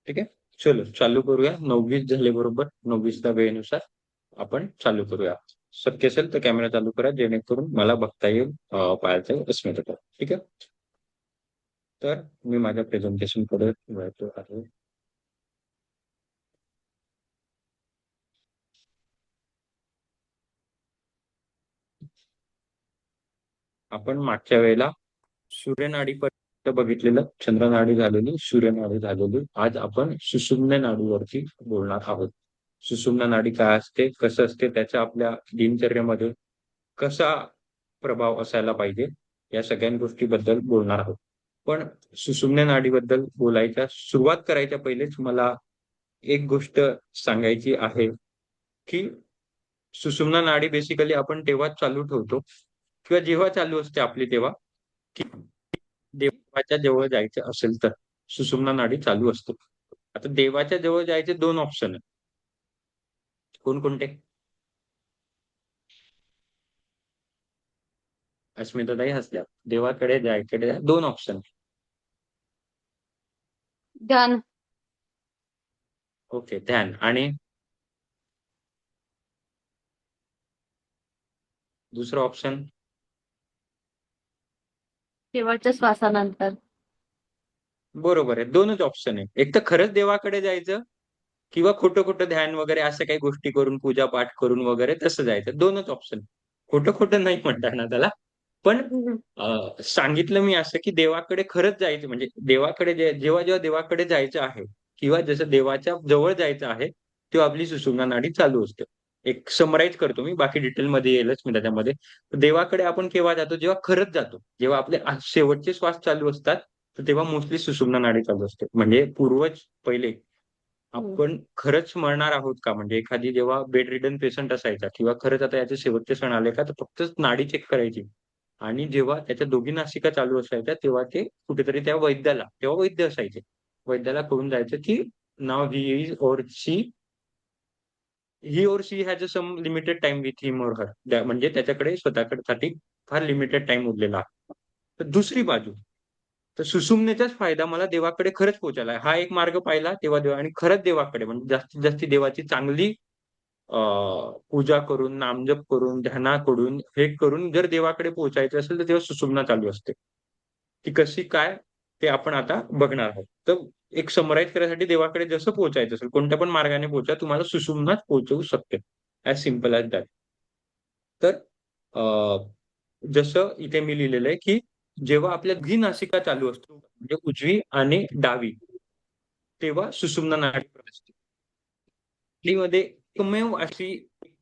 ठीक आहे. चलो चालू करूया. 29 झाले बरोबर. 29ला वेळेनुसार आपण चालू करूया. शक्य असेल तर कॅमेरा चालू करा जेणेकरून मला बघता येईल पायाचं अस्मिता. ठीक आहे. तर मी माझ्या प्रेझेंटेशन कडे वळतो आहे. आपण मागच्या वेळेला सूर्यनाडीपर्यंत बघितलेलं, चंद्रनाडी झालेली, सूर्यनाडी झालेली. आज आपण सुषुम्ना नाडीवरती बोलणार आहोत. सुषुम्ना नाडी काय असते, कसं असते, त्याच्या आपल्या दिनचर्येमध्ये कसा प्रभाव असायला पाहिजे, या सगळ्या गोष्टीबद्दल बोलणार आहोत. पण सुषुम्ना नाडीबद्दल बोलायच्या सुरुवात करायच्या पहिलेच मला एक गोष्ट सांगायची आहे, की सुषुम्ना नाडी बेसिकली आपण तेव्हाच चालू ठेवतो किंवा जेव्हा चालू असते आपली तेव्हा, की देवाच्या जवळ जायचं असेल तर सुषुम्ना नाडी चालू असते. आता देवाच्या जवळ जायचे दोन ऑप्शन आहेत. कोणकोणते? अस्मिताताई हसल्या. देवाकडे जायकडे दोन ऑप्शन. ध्यान. ओके, ध्यान. आणि दुसरं ऑप्शन? शेवटच्या श्वासानंतर. बरोबर आहे. दोनच ऑप्शन आहे. एक तर खरंच देवाकडे जायचं किंवा खोटं खोटं ध्यान वगैरे अशा काही गोष्टी करून, पूजा पाठ करून वगैरे तसं जायचं. दोनच ऑप्शन. खोटं खोटं नाही म्हणता येणार त्याला. पण सांगितलं मी असं, की देवाकडे खरंच जायचं म्हणजे देवाकडे जेव्हा जेव्हा देवाकडे जायचं आहे किंवा जसं देवाच्या जवळ जायचं आहे, तेव्हा आपली सुषुम्ना नाडी चालू असते. एक समराईज करतो मी, बाकी डिटेलमध्ये येईलच मी त्याच्यामध्ये. देवाकडे आपण केव्हा जातो? जेव्हा खरंच जातो. जेव्हा आपले शेवटचे श्वास चालू असतात, तर तेव्हा मोस्टली सुषुम्ना नाडी चालू असते. म्हणजे पूर्वज पहिले आपण खरंच मरणार आहोत का? म्हणजे एखादी जेव्हा बेड रिडन पेशंट असायचा किंवा खरंच आता याचे शेवटचे क्षण आले का, तर फक्त नाडी चेक करायची. आणि जेव्हा त्याच्या दोघी नासिका चालू असायच्या, तेव्हा ते कुठेतरी त्या वैद्याला, तेव्हा वैद्य असायचे. वैद्याला कळून जायचं, की now he or she has some limited time with him or her. म्हणजे त्याच्याकडे स्वतःसाठी फार लिमिटेड टाइम उरलेला आहे. तर दुसरी बाजू, तर सुषुम्नेचाच फायदा मला देवाकडे खरंच पोहोचायला आहे. हा एक मार्ग पाहिला तेव्हा देवा आणि खरंच देवाकडे म्हणजे जास्तीत जास्त देवाची चांगली पूजा करून, नामजप करून, ध्यानाकडून, हे करून जर देवाकडे पोहोचायचं असेल, तर तेव्हा सुषुम्ना चालू असते. ती कशी काय ते आपण आता बघणार आहोत. तर एक समराईज करायसाठी देवाकडे जसं पोहोचायचं असेल, कोणत्या पण मार्गाने पोहोचा, तुम्हाला सुषुम्नाच पोहोचवू शकते. As simple as that. तर अ, जसं इथे मी लिहिलेलं आहे, की जेव्हा आपल्या द्विनासिका चालू असतो, म्हणजे उजवी आणि डावी, तेव्हा सुषुम्ना नाडी असते. मध्ये एकमेव अशी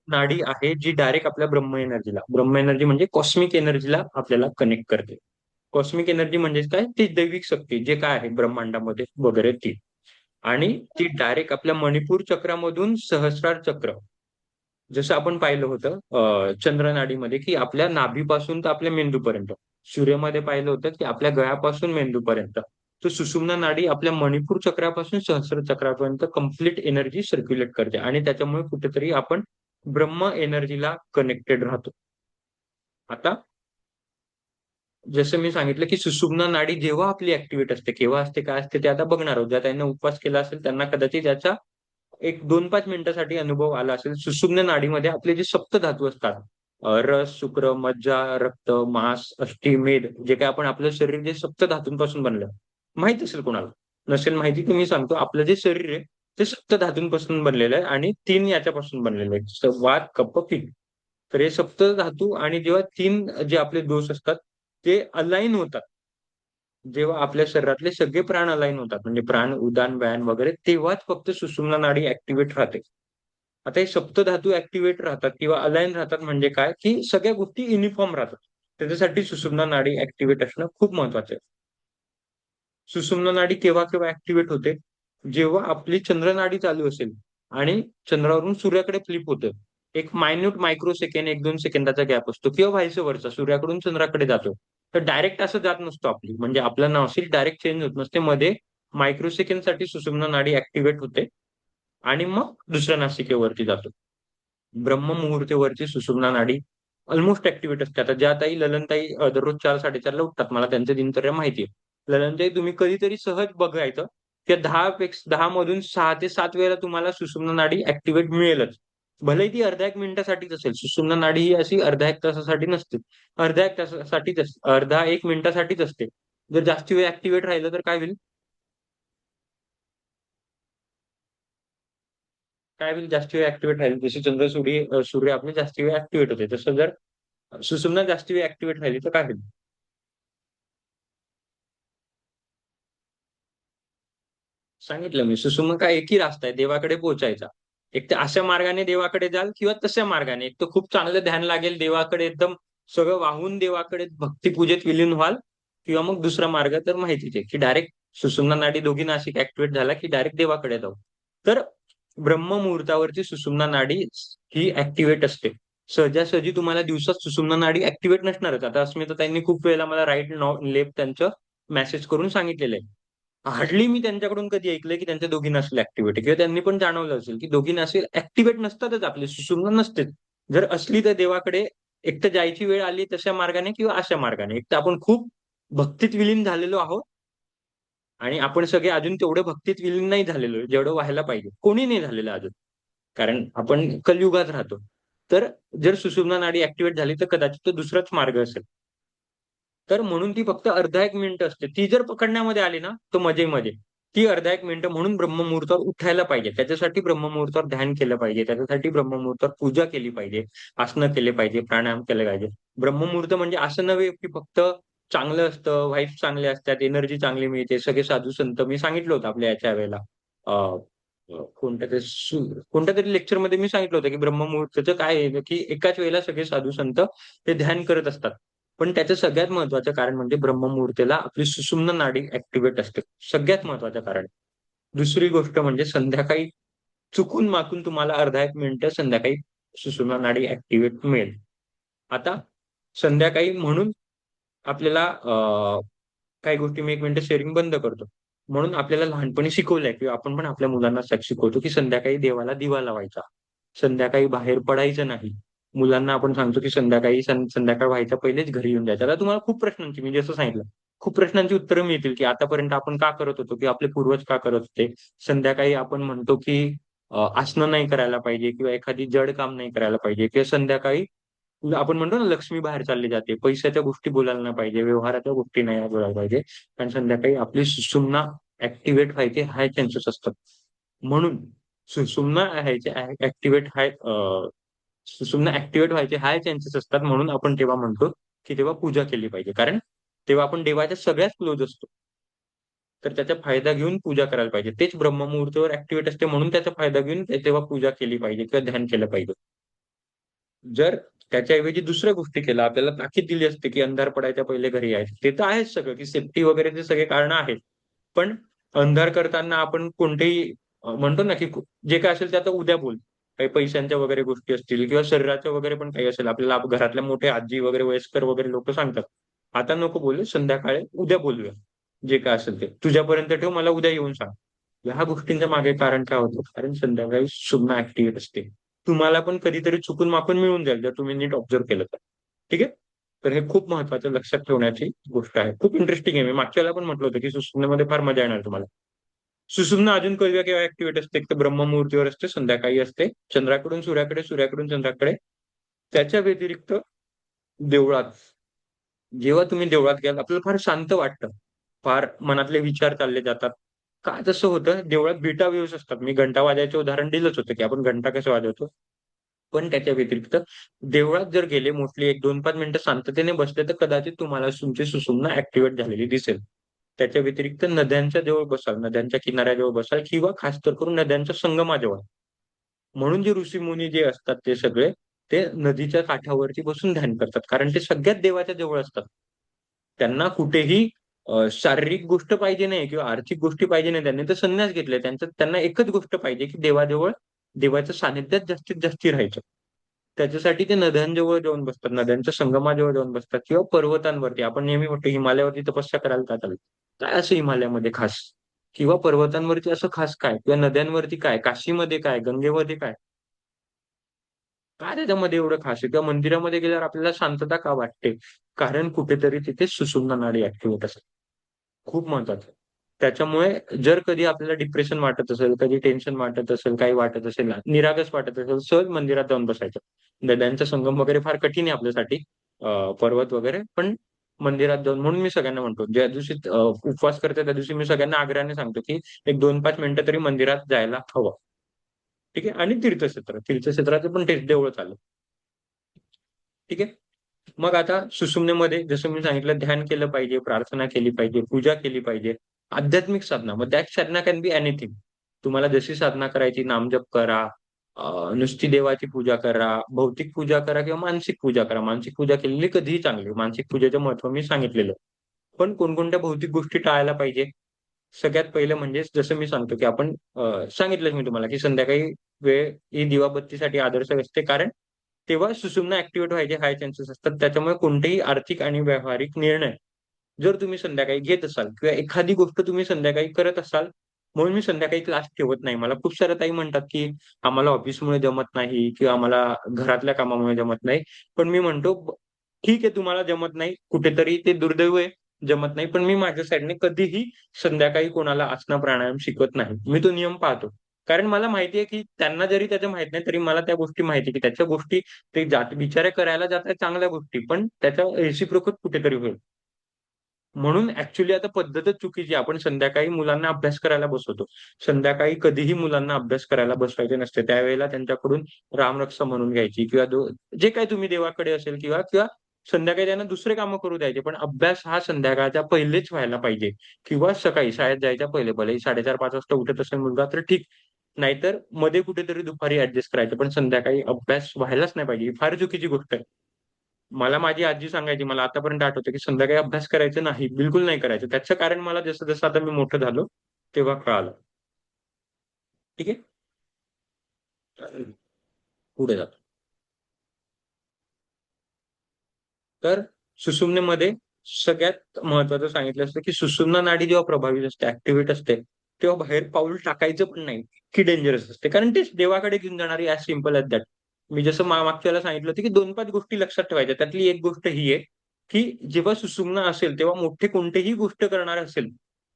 नाडी आहे जी डायरेक्ट आपल्या ब्रह्म एनर्जी म्हणजे कॉस्मिक एनर्जीला आपल्याला कनेक्ट करते. कॉस्मिक एनर्जी म्हणजे काय? ती दैविक शक्ती जे काय आहे ब्रह्मांडामध्ये वगैरे ती. आणि ती डायरेक्ट आपल्या मणिपूर चक्रामधून सहस्रार चक्र, जसं आपण पाहिलं होतं चंद्रनाडीमध्ये, की आपल्या नाभीपासून तर आपल्या मेंदूपर्यंत. सूर्यामध्ये पाहिलं होतं, की आपल्या गळ्यापासून मेंदूपर्यंत. तर सुषुम्ना नाडी आपल्या मणिपूर चक्रापासून सहस्र चक्रापर्यंत कंप्लीट एनर्जी सर्क्युलेट करते आणि त्याच्यामुळे कुठेतरी आपण ब्रह्म एनर्जीला कनेक्टेड राहतो. आता जसं मी सांगितलं, की सुषुम्ना नाडी जेव्हा आपली ऍक्टिव्हेट असते, केव्हा असते, काय असते ते आता बघणार आहोत. ज्या त्यांना उपवास केला असेल त्यांना कदाचित याचा एक 2-5 मिनिटासाठी अनुभव आला असेल. सुषुम्ना नाडीमध्ये आपले जे सप्तधातू असतात, रस, शुक्र, मज्जा, रक्त, मांस, अस्थी, मेद, जे काही आपण आपलं शरीर जे सप्तधातूंपासून बनलं, माहित असेल कोणाला? नसेल माहिती तर मी सांगतो. आपलं जे शरीर आहे ते सप्तधातूंपासून बनलेलं आहे आणि 3 याच्यापासून बनलेलं आहे. वात, कफ, पित्त. तर हे सप्तधातू आणि जेव्हा 3 जे आपले दोष असतात ते अलाईन होतात. जेव्हा आपल्या शरीरातले सगळे प्राण अलाईन होतात, म्हणजे प्राण, उदान, व्यान वगैरे, तेव्हाच फक्त सुषुम्ना नाडी ऍक्टिव्हेट राहते. आता हे सप्तधातू ऍक्टिव्हेट राहतात किंवा अलाईन राहतात म्हणजे काय, की सगळ्या गोष्टी युनिफॉर्म राहतात. त्याच्यासाठी सुषुम्ना नाडी ऍक्टिव्हेट असणं खूप महत्वाचं आहे. सुषुम्ना नाडी केव्हा केव्हा ऍक्टिव्हेट होते? जेव्हा आपली चंद्रनाडी चालू असेल आणि चंद्रावरून सूर्याकडे फ्लिप होतं. एक मायन्यूट मायक्रो सेकंड, 1-2 सेकंदाचा गॅप असतो किंवा व्हाईस वर्सा, सूर्याकडून चंद्राकडे जातो. तर डायरेक्ट असं जात नसतो आपली. म्हणजे आपलं नासिक डायरेक्ट चेंज होत नसते. मध्ये मायक्रो सेकंडसाठी सुषुम्ना नाडी ऍक्टिव्हेट होते आणि मग दुसऱ्या नासिकेवरती जातो. ब्रह्ममुहूर्तेवरची सुषुम्ना नाडी ऑलमोस्ट ऍक्टिव्हेट असते. आता ज्या ताई ललनताई दररोज 4-4:30 ला उठतात, मला त्यांचं दिनचर्या माहिती आहे. ललनताई तुम्ही कधीतरी सहज बघायचं, किंवा 10 मधून 6 ते 7 वेळेला तुम्हाला सुषुम्ना नाडी ऍक्टिव्हेट मिळेलच. भले ती अर्ध्या 1 मिनिटासाठीच असेल. सुषुम्ना नाडी ही अशी अर्ध्या 1 तासासाठी नसते. अर्धा 1 मिनिटासाठीच असते. जर जास्त वेळ ऍक्टिव्हेट राहिलं तर काय होईल? काय होईल जास्त वेळ ऍक्टिव्हेट राहील, जसे सूर्य आपले जास्त वेळ ऍक्टिव्हेट होते, तसं जर सुषुम्ना जास्त वेळ ऍक्टिव्हेट राहिली तर काय होईल? सांगितलं मी, सुषुम्ना काय एकही रास्ता आहे देवाकडे पोहोचायचा. एक तर अशा मार्गाने देवाकडे जाल किंवा तशा मार्गाने. एक तर खूप चांगलं ध्यान लागेल देवाकडे, एकदम सगळं वाहून देवाकडे भक्तिपूजेत विलीन व्हाल, किंवा मग दुसरा मार्ग तर माहितीच आहे की डायरेक्ट सुषुम्ना नाडी दोघी नाशिक ऍक्टिव्हेट झाला की डायरेक्ट देवाकडे जाऊ. तर ब्रह्ममुहूर्तावरची सुषुम्ना नाडी ही ऍक्टिव्हेट असते. सहजासहजी तुम्हाला दिवसात सुषुम्ना नाडी ऍक्टिव्हेट नसणारच. आता अस्मिता त्यांनी खूप वेळेला मला राईट लेफ्ट त्यांचं मेसेज करून सांगितलेलं आहे. हार्डली मी त्यांच्याकडून कधी ऐकलंय की त्यांच्या दोघी नसेल ऍक्टिव्हिटी, किंवा त्यांनी पण जाणवलं असेल की दोघी नसेल ऍक्टिव्हेट नसतातच, आपले सुषुम्ना नसतेच. जर असली तर देवाकडे एक तर जायची वेळ आली तशा मार्गाने किंवा अशा मार्गाने. एक तर आपण खूप भक्तीत विलीन झालेलो आहोत, आणि आपण सगळे अजून तेवढं भक्तीत विलीन नाही झालेलो जेवढं व्हायला पाहिजे. कोणी नाही झालेलं अजून, कारण आपण कलियुगात राहतो. तर जर सुषुम्ना नाडी ऍक्टिव्हेट झाली तर कदाचित तो दुसराच मार्ग असेल. तर म्हणून ती फक्त अर्धा 1 मिनिट असते. ती जर पकडण्यामध्ये आली ना, तर मजे. ती अर्धा 1 मिनिट म्हणून ब्रह्ममुहूर्तावर उठायला पाहिजे. त्याच्यासाठी ब्रह्ममुहूर्तावर ध्यान केलं पाहिजे. त्याच्यासाठी ब्रह्ममुहूर्तावर पूजा केली पाहिजे. आसनं केले पाहिजे, प्राणायाम केले पाहिजे. ब्रह्ममुहूर्त म्हणजे असं नव्हे की फक्त चांगलं असतं, व्हाइब्स चांगले असतात, एनर्जी चांगली मिळते. सगळे साधू संत मी सांगितलं होतं आपल्या याच्या वेळेला. अ, कोणत्या तरी लेक्चरमध्ये मी सांगितलं होतं की ब्रह्ममुहूर्ताचं काय आहे, की एकाच वेळेला सगळे साधू संत ते ध्यान करत असतात. पण त्याचं सगळ्यात महत्त्वाचं कारण म्हणजे ब्रह्ममुहूर्ताला आपली सुषुम्ना नाडी ऍक्टिव्हेट असते. सगळ्यात महत्त्वाचं कारण. दुसरी गोष्ट म्हणजे संध्याकाळी चुकून माकून तुम्हाला अर्धा 1 मिनिट संध्याकाळी सुषुम्ना नाडी ऍक्टिव्हेट मिळेल. आता संध्याकाळी म्हणून आपल्याला काही गोष्टी मी 1 मिनिट शेअरिंग बंद करतो. म्हणून आपल्याला लहानपणी शिकवलंय किंवा आपण पण आपल्या मुलांना शिकवतो, की संध्याकाळी देवाला दिवा लावायचा. संध्याकाळी बाहेर पडायचं नाही. मुलांना आपण सांगतो, की संध्याकाळी संध्याकाळ व्हायच्या पहिलेच घरी येऊन जायचं. आता तुम्हाला खूप प्रश्नांची मी जसं सांगितलं, खूप प्रश्नांची उत्तरं मिळतील, की आतापर्यंत आपण का करत होतो, की आपले पूर्वज का करत होते. संध्याकाळी आपण म्हणतो, की आसनं नाही करायला पाहिजे किंवा एखादी जड काम नाही करायला पाहिजे, किंवा संध्याकाळी आपण म्हणतो ना, लक्ष्मी बाहेर चालली जाते. पैशाच्या गोष्टी बोलायला नाही पाहिजे, व्यवहाराच्या गोष्टी नाही बोलायला पाहिजे. कारण संध्याकाळी आपली सुषुम्ना ऍक्टिव्हेट व्हायचे हाय चान्सेस असतात. म्हणून सुषुम्ना ह्याचे ऍक्टिव्हेट हाय सुषुम्ना ऍक्टिव्हेट व्हायचे हाय चान्सेस असतात, म्हणून आपण तेव्हा म्हणतो, की तेव्हा पूजा केली पाहिजे. कारण तेव्हा आपण देवाच्या सगळ्याच क्लोज असतो. तर त्याचा फायदा घेऊन पूजा करायला पाहिजे. तेच ब्रह्ममुहूर्तावर ऍक्टिव्हेट असते, म्हणून त्याचा फायदा घेऊन तेव्हा पूजा केली पाहिजे किंवा ध्यान केलं पाहिजे. जर त्याच्याऐवजी दुसऱ्या गोष्टी केल्या, आपल्याला ताकीद दिली असते, की अंधार पडायच्या पहिले घरी यायचं. ते तर आहेच सगळं, की सेफ्टी वगैरे ते सगळे कारणं आहेत. पण अंधार करताना आपण कोणतेही म्हणतो ना, की जे काय असेल ते आता उद्या बोल. काही पैशांच्या वगैरे गोष्टी असतील किंवा शरीराच्या वगैरे पण काही असेल. आपल्याला घरातल्या मोठे आजी वगैरे, वयस्कर वगैरे लोकं सांगतात, "आता नको बोलू, संध्याकाळी उद्या बोलूया. जे काय असेल ते. तुझ्यापर्यंत ठेव, मला उद्या येऊन सांग." ह्या गोष्टींच्या मागे कारण काय होतं? कारण संध्याकाळी सुन्न ऍक्टिव्हेट असते. तुम्हाला पण कधीतरी चुकून माकून मिळून जाईल, जर तुम्ही नीट ऑब्झर्व्ह केलं तर. ठीक आहे? तर हे खूप महत्त्वाचं लक्षात ठेवण्याची गोष्ट आहे. खूप इंटरेस्टिंग आहे. मी मागच्या वेळेला पण म्हटलं होतं, की सुषुम्नेमध्ये फार मजा येणार तुम्हाला. सुषुम्ना अजून केव्हा ऍक्टिव्हेट असते? एक तर ब्रह्ममुहूर्तावर असते, संध्याकाळी असते. चंद्राकडून सूर्याकडे, सूर्याकडून चंद्राकडे. त्याच्या व्यतिरिक्त देवळात. जेव्हा तुम्ही देवळात गेलात, आपल्याला फार शांत वाटतं. फार मनातले विचार चालले जातात. का तसं होतं? देवळात बीटा वेव्हज असतात. मी घंटा वाजवायचं उदाहरण दिलंच होतं, की आपण घंटा कसं वाजवतो. पण त्याच्या व्यतिरिक्त देवळात जर गेले, मोस्टली 1-2-5 मिनिटं शांततेने बसले, तर कदाचित तुम्हाला तुमची सुषुम्ना ऍक्टिव्हेट झालेली दिसेल. त्याच्या व्यतिरिक्त नद्यांच्या जवळ बसाल, नद्यांच्या किनाऱ्याजवळ बसाल, किंवा खास तर करून नद्यांच्या संगमाजवळ. म्हणून जे ऋषीमुनी जे असतात ते सगळे, ते नदीच्या काठावरती बसून ध्यान करतात. कारण ते सगळ्यात देवाच्या जवळ असतात. त्यांना कुठेही शारीरिक गोष्ट पाहिजे नाही किंवा आर्थिक गोष्टी पाहिजे नाही. त्यांनी तर संन्यास घेतलाय. त्यांना एकच गोष्ट पाहिजे, की देवाजवळ, देवाच्या सानिध्यात जास्तीत जास्त राहायचं. त्याच्यासाठी ते नद्यांजवळ जाऊन बसतात, नद्यांच्या संगमाजवळ जाऊन बसतात, किंवा पर्वतांवरती. आपण नेहमी म्हणतो हिमालयावरती तपस्या करायला का चालली? काय असं हिमालयामध्ये खास? किंवा पर्वतांवरती असं खास काय? किंवा नद्यांवरती काय? काशीमध्ये काय? गंगेमध्ये काय? काय त्याच्यामध्ये एवढं खास आहे? किंवा मंदिरामध्ये गेल्यावर आपल्याला शांतता का वाटते? कारण कुठेतरी तिथे सुषुम्ना नाडी ऍक्टिव्हेट असते. खूप महत्वाचं. त्याच्यामुळे जर कधी आपल्याला डिप्रेशन वाटत असेल, कधी टेन्शन वाटत असेल, काही वाटत असेल, निरागस वाटत असेल, सहज मंदिरात जाऊन बसायचं. नद्यांचा संगम वगैरे फार कठीण आहे आपल्यासाठी, पर्वत वगैरे, पण मंदिरात जाऊन, म्हणून मी सगळ्यांना म्हणतो, ज्या दिवशी उपवास करते त्या दिवशी मी सगळ्यांना आग्रहाने सांगतो की एक 2-5 मिनिटं तरी मंदिरात जायला हवं. ठीक आहे. आणि तीर्थक्षेत्राचे पण तेच देवळं चालू. ठीक आहे. मग आता सुषुम्नेमध्ये जसं मी सांगितलं, ध्यान केलं पाहिजे, प्रार्थना केली पाहिजे, पूजा केली पाहिजे. आध्यात्मिक साधना, मग that Sadhana can be anything. तुम्हाला जशी साधना करायची, नामजप करा, नुसती देवाची पूजा करा, भौतिक पूजा करा किंवा मानसिक पूजा करा. मानसिक पूजा केलेली कधीही चांगली. मानसिक पूजेचं महत्त्व मी सांगितलेलं. पण कोणकोणत्या भौतिक गोष्टी टाळायला पाहिजे? सगळ्यात पहिलं म्हणजे जसं मी सांगतो, की आपण सांगितलंच मी तुम्हाला, की संध्याकाळी वेळ ही दिवाबत्तीसाठी आदर्श असते. कारण तेव्हा सुषुम्ना ॲक्टिव्हेट व्हायचे हाय चान्सेस असतात. त्याच्यामुळे कोणतेही आर्थिक आणि व्यावहारिक निर्णय जर तुम्ही संध्याकाळी घेत असाल किंवा एखादी गोष्ट तुम्ही संध्याकाळी करत असाल, म्हणून मी संध्याकाळी क्लास ठेवत नाही. मला खूप साऱ्या ताई म्हणतात, की आम्हाला ऑफिसमुळे जमत नाही किंवा आम्हाला घरातल्या कामामुळे जमत नाही. पण मी म्हणतो, ठीक आहे, तुम्हाला जमत नाही, कुठेतरी ते दुर्दैव आहे, जमत नाही. पण मी माझ्या साइडने कधीही संध्याकाळी कोणाला आसनं, प्राणायाम शिकवत नाही. मी तो नियम पाळतो. कारण मला माहिती आहे, की त्यांना जरी त्याचं माहीत नाही, तरी मला त्या गोष्टी माहिती आहे, की त्याच्या गोष्टी ते बिचारे करायला जात आहेत चांगल्या गोष्टी, पण त्याच्या रेसिप्रोकल कुठेतरी होईल. म्हणून ॲक्चुअली आता पद्धतच चुकीची आहे. आपण संध्याकाळी मुलांना अभ्यास करायला बसवतो. संध्याकाळी कधीही मुलांना अभ्यास करायला बसवायचे नसते. त्यावेळेला त्यांच्याकडून रामरक्षा म्हणून घ्यायची किंवा जे काही तुम्ही देवाकडे असेल किंवा किंवा संध्याकाळी त्यांना दुसरे कामं करू द्यायचे. पण अभ्यास हा संध्याकाळच्या पहिलेच व्हायला पाहिजे किंवा सकाळी शाळेत जायच्या पहिले. भलेही 4:30-5 वाजता उठत असेल मुलगा तर ठीक. नाहीतर मध्ये कुठेतरी दुपारी ॲडजस्ट करायचं. पण संध्याकाळी अभ्यास व्हायलाच नाही पाहिजे. ही फार चुकीची गोष्ट आहे. मला माझी आजी सांगायची, मला आतापर्यंत आठवतं, की संध्याकाळी अभ्यास करायचा नाही, बिलकुल नाही करायचं. त्याचं कारण मला जसं-जसं आता मी मोठं झालो, तेव्हा कळालं. ठीक आहे. पुढे जातो. तर सुषुम्नेमध्ये सगळ्यात महत्त्वाचं सांगितलं असतं, की सुषुम्ना नाडी जेव्हा प्रभावित असते, ॲक्टिव्हेट असते, तेव्हा बाहेर पाऊल टाकायचं पण नाही. इतकी डेंजरस असते. कारण तेच देवाकडे घेऊन जाणारी ॲज सिंपल ॲज दॅट. मी जसं मागच्या वेळेला सांगितलं होतं, की 2-5 गोष्टी लक्षात ठेवायच्या. त्यातली एक गोष्ट ही आहे, की जेव्हा सुषुम्ना असेल, तेव्हा मोठे कोणतीही गोष्ट करणार असेल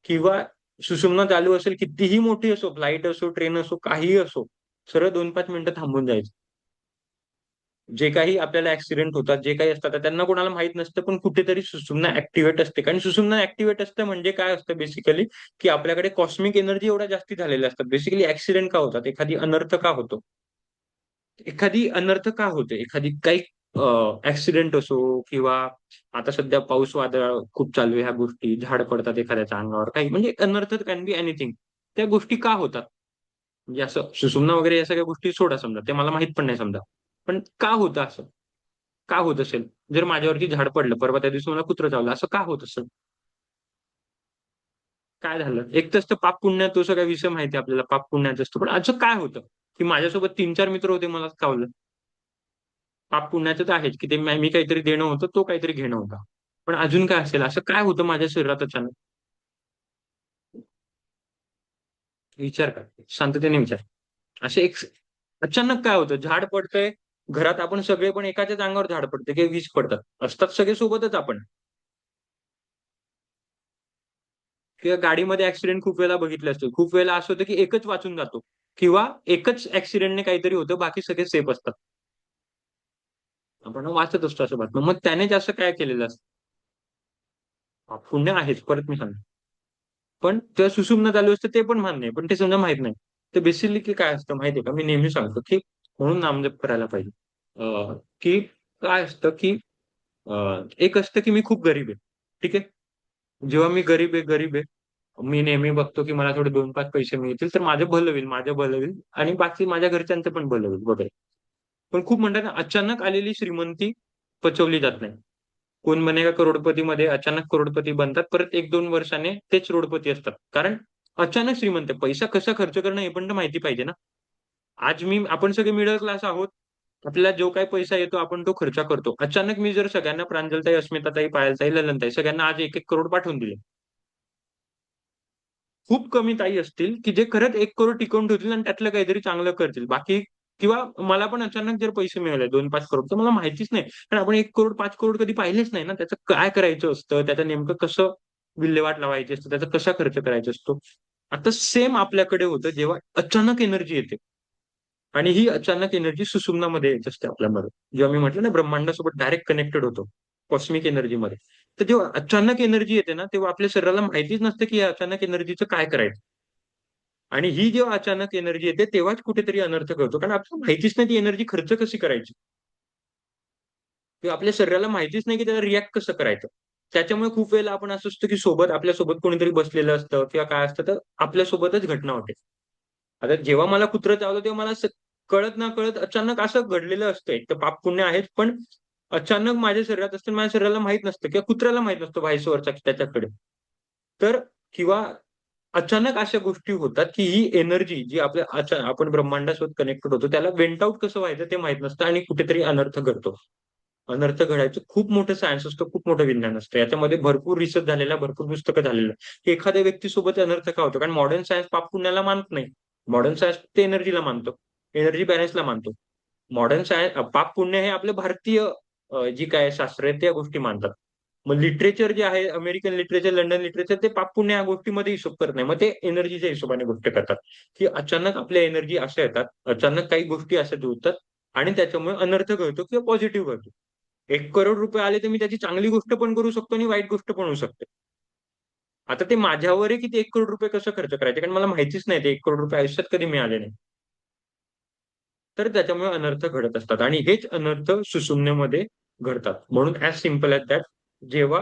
किंवा सुषुम्ना चालू असेल, कितीही मोठी असो, फ्लाइट असो, ट्रेन असो, काहीही असो, सरळ 2-5 मिनिटं थांबून जायचं. जे काही आपल्याला ॲक्सिडेंट होतात, जे काही असतात, त्यांना कोणाला माहीत नसतं, पण कुठेतरी सुषुम्ना ॲक्टिव्हेट असते. कारण सुषुम्ना ॲक्टिव्हेट असतं म्हणजे काय असतं बेसिकली, की आपल्याकडे कॉस्मिक एनर्जी एवढ्या जास्ती झालेल्या असतात. बेसिकली ॲक्सिडेंट का होतात? एखादी अनर्थ का होतो? एखादी अनर्थ का होते? एखादी काही ॲक्सिडेंट असो किंवा आता सध्या पाऊस वादळ खूप चालू आहे, ह्या गोष्टी, झाड पडतात एखाद्याच्या अंगावर, काही म्हणजे अनर्थ कॅन बी एनिथिंग. त्या गोष्टी का होतात? म्हणजे असं सुषुम्ना वगैरे या सगळ्या गोष्टी सोडा समजा, ते मला माहीत पण नाही समजा. पण का होतं असं? का होत असेल? जर माझ्यावरती झाड पडलं, परवा त्या दिवशी मला कुत्रं चावलं, असं का होत असेल? काय झालं? एक तर असतं पाप-पुण्य, तो सगळा विषय माहिती आहे आपल्याला, पाप-पुण्याचा असतो. पण असं काय होतं, की माझ्यासोबत 3-4 मित्र होते, मलाच चावलं. पाप-पुण्याचं तर आहेच, की ते मी काहीतरी देणं होतं, तो काहीतरी घेणं होतं. पण अजून काय असेल? असं काय होतं माझ्या शरीरात अचानक? विचार कर. शांततेने विचार. असे एक अचानक काय होतं? झाड पडतंय, घरात आपण सगळे, पण एकाच्याच अंगावर झाड पडते किंवा 20 पडतात. असतात सगळे सोबतच आपण. किंवा गाडीमध्ये ॲक्सिडेंट खूप वेळेला बघितले असतील. खूप वेळेला असं होतं, की एकच वाचून जातो किंवा एकच ॲक्सिडेंटने काहीतरी होतं, बाकी सगळे सेफ असतात. आपण वाचत असतो असं बातम्या. मग त्याने जास्त काय केलेलं असतं? पुण्य आहेच, परत मी सांगतो. पण तेव्हा सुषुम्ना चालू असते ते पण मान्य आहे. पण ते समजा माहीत नाही. तर बेसिकली काय असतं माहिती आहे का? मी नेहमी सांगतो, की म्हणून नामजप करायला पाहिजे. की काय असतं, की एक असतं, की मी खूप गरीब आहे. ठीक आहे. जेव्हा मी गरीब आहे, मी नेहमी बघतो, की मला थोडे 2-5 पैसे मिळतील, तर माझं भलं होईल, माझं भलं होईल आणि बाकी माझ्या घरच्यांचं पण भलं होईल वगैरे. पण खूप म्हणतात ना, अचानक आलेली श्रीमंती पचवली जात नाही. कोण बनेगा करोडपतीमध्ये अचानक करोडपती बनतात. परत 1-2 वर्षाने तेच करोडपती असतात. कारण अचानक श्रीमंत आहे. पैसा कसा खर्च करणं हे पण तर माहिती पाहिजे ना. आपण सगळे मिडल क्लास आहोत. आपल्याला जो काही पैसा येतो आपण तो खर्च करतो. अचानक मी जर सगळ्यांना प्रांजलताई, अस्मिताताई, पायलताई, ललनताई सगळ्यांना आज 1-1 करोड पाठवून दिले. खूप कमी ताई असतील, की जे खरंच 1 करोड टिकवून ठेवतील आणि त्यातलं काहीतरी चांगलं करतील. बाकी किंवा मला पण अचानक जर पैसे मिळाले 2-5 करोड तर मला माहितीच नाही. कारण आपण 1 करोड 5 करोड कधी पाहिलेच नाही ना. त्याचं काय करायचं असतं, त्याचं नेमकं कसं विल्हेवाट लावायची असते, त्याचा कसा खर्च करायचा असतो. आता सेम आपल्याकडे होतं जेव्हा अचानक एनर्जी येते. आणि ही अचानक एनर्जी सुषुम्नामध्ये येत असते आपल्यामध्ये. जेव्हा मी म्हटलं ना ब्रह्मांडासोबत डायरेक्ट कनेक्टेड होतो कॉस्मिक एनर्जीमध्ये. तर जेव्हा अचानक एनर्जी येते ना, तेव्हा आपल्या शरीराला माहितीच नसतं की या अचानक एनर्जीचं काय करायचं. आणि ही जेव्हा अचानक एनर्जी येते तेव्हाच कुठेतरी अनर्थ घडतो. कारण आपल्याला माहितीच नाही ती एनर्जी खर्च कशी करायची. किंवा आपल्या शरीराला माहितीच नाही की त्याला रिॲक्ट कसं करायचं. त्याच्यामुळे खूप वेळेला आपण असं असतं की आपल्यासोबत कोणीतरी बसलेलं असतं किंवा काय असतं, तर आपल्यासोबतच घटना होते. आता जेव्हा मला कुत्रं चावलं तेव्हा मला असं कळत नकळत अचानक असं घडलेलं असतं. एक तर पाप पुण्य आहेच, पण अचानक माझ्या शरीरात असतं माझ्या शरीराला माहीत नसतं किंवा कुत्र्याला माहीत नसतं व्हाईस वर्सा त्याच्याकडे. तर किंवा अचानक अशा गोष्टी होतात, की ही एनर्जी जी आपल्या आपण ब्रह्मांडासोबत कनेक्टेड होतो, त्याला वेंट आउट कसं व्हायचं ते माहीत नसतं आणि कुठेतरी अनर्थ घडतो. अनर्थ घडायचं खूप मोठं सायन्स असतं, खूप मोठं विज्ञान असतं. याच्यामध्ये भरपूर रिसर्च झालेला, भरपूर पुस्तकं झालेलं आहे, की एखाद्या व्यक्तीसोबत अनर्थ का होतो? कारण मॉडर्न सायन्स पाप पुण्याला मानत नाही. मॉडर्न सायन्स फक्त एनर्जीला मानतो. एनर्जी बॅलन्सला मानतो. मॉडर्न सायन्स पाप पुण्य हे आपलं भारतीय जी काय शास्त्र आहे त्या गोष्टी मानतात. मग लिटरेचर जे आहे अमेरिकन लिटरेचर, लंडन लिटरेचर ते पाप पुण्य या गोष्टीमध्ये हिशोब करत नाही. मग ते एनर्जीच्या हिशोबाने गोष्ट करतात, की अचानक आपल्या एनर्जी अशा येतात, अचानक काही गोष्टी अशा होतात आणि त्याच्यामुळे अनर्थ घडतो किंवा पॉझिटिव्ह घडतो. ₹1 करोड आले तर मी त्याची चांगली गोष्ट पण करू शकतो आणि वाईट गोष्ट पण होऊ शकते. आता ते माझ्यावर आहे की ते ₹1 करोड कसं खर्च करायचे कारण मला माहितीच नाही ते ₹1 करोड आयुष्यात कधी मिळाले नाही. तर त्याच्यामुळे अनर्थ घडत असतात आणि हेच अनर्थ सुषुम्नेमध्ये घडतात. म्हणून ॲज सिंपल ॲज दॅट जेव्हा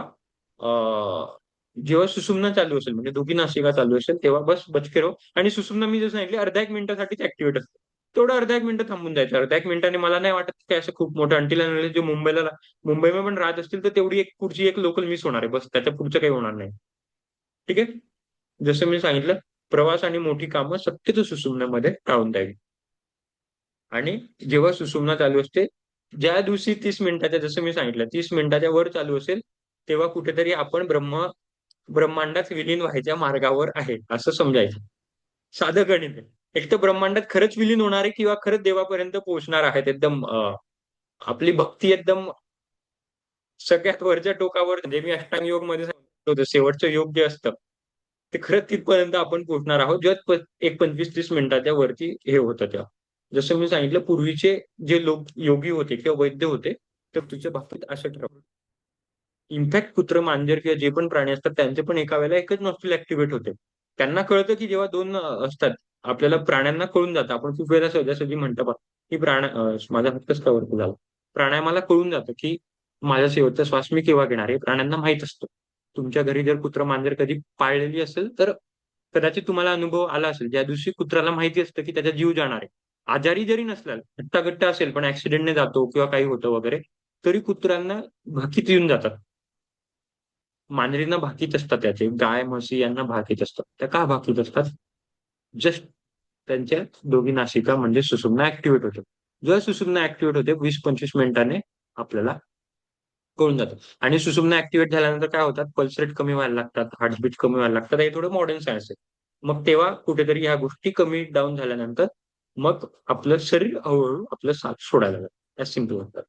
जेव्हा सुषुम्ना चालू असेल म्हणजे दोघी नासिका चालू असेल, तेव्हा बस बचके रहो आणि सुषुम्ना मी जसं सांगितलं अर्ध्या 1 मिनिटासाठीच ॲक्टिव्हेट असते. तेवढं अर्ध्या 1 मिनिटं थांबून जायचं. अर्ध्या 1 मिनिटाने मला नाही वाटत की असं खूप मोठं अंटिल अँड अनलेस जे मुंबईमध्ये पण राहत असतील, तर तेवढी एक पुढची एक लोकल मिस होणार आहे. बस त्याच्या पुढचं काही होणार नाही. ठीक आहे? जसं मी सांगितलं प्रवास आणि मोठी कामं शक्यतो सुषुम्नेमध्ये टाळून द्यावी. आणि जेव्हा सुषुम्ना चालू असते, ज्या दिवशी 30 मिनिटाच्या जसं मी सांगितलं 30 मिनिटाच्या वर चालू असेल, तेव्हा कुठेतरी आपण ब्रह्मांडात विलीन व्हायच्या मार्गावर आहे, असं समजायचं. साधं गणित आहे. एक तर ब्रह्मांडात खरंच विलीन होणार आहे किंवा खरंच देवापर्यंत पोहोचणार आहेत. एकदम आपली भक्ती एकदम सगळ्यात वरच्या टोकावर म्हणजे मी अष्टांग योगमध्ये सांगितलं होतं, शेवटचं योग जे असतं, ते खरंच तिथपर्यंत आपण पोहोचणार आहोत, जेव्हा एक 25-30 मिनिटाच्या वरती हे होतं तेव्हा. जसं मी सांगितलं पूर्वीचे जे लोक योगी होते किंवा वैद्य होते, तर तुझ्या बाबतीत असं ठरवलं. इनफॅक्ट कुत्रं, मांजर किंवा जे पण प्राणी असतात त्यांचे पण एका वेळेला एकच नॉस्ट्रिल ॲक्टिव्हेट होते. त्यांना कळतं की जेव्हा 2 असतात, आपल्याला प्राण्यांना कळून जातं. आपण खूप वेळेला सहजासहजी म्हणतो बघ, की माझा हात का वरती झाला? प्राण्याला कळून जातं, की माझा शेवटचा श्वास मी केव्हा घेणार हे प्राण्यांना माहीत असतं. तुमच्या घरी जर कुत्रं, मांजर कधी पाळलेली असेल, तर कदाचित तुम्हाला अनुभव आला असेल. ज्या दिवशी कुत्र्याला माहिती असतं, की त्याचा जीव जाणार आहे. आजारी जरी नसला, हट्टाकट्टा असेल, पण ॲक्सिडेंटने जातो किंवा काही होतं वगैरे, तरी कुत्र्यांना भाकीत येऊन जातात. मांजरींना भाकीत असतात त्याचे. गाय, म्हशी यांना भाकीत असतात. त्या का भाकीत असतात? जस्ट त्यांच्या दोघी नासिका म्हणजे सुषुम्ना ॲक्टिव्हेट होते. जेव्हा सुषुम्ना ॲक्टिव्हेट होते 20-25 मिनिटांनी आपल्याला कळून जातं आणि सुषुम्ना ॲक्टिव्हेट झाल्यानंतर काय होतात, पल्स रेट कमी व्हायला लागतात, हार्टबीट कमी व्हायला लागतात. हे थोडं मॉडर्न सायन्स आहे. मग तेव्हा कुठेतरी ह्या गोष्टी कमी डाउन झाल्यानंतर मग आपलं शरीर हळू आपलं साथ सोडायला लागतं. ॲज सिंपल असतात.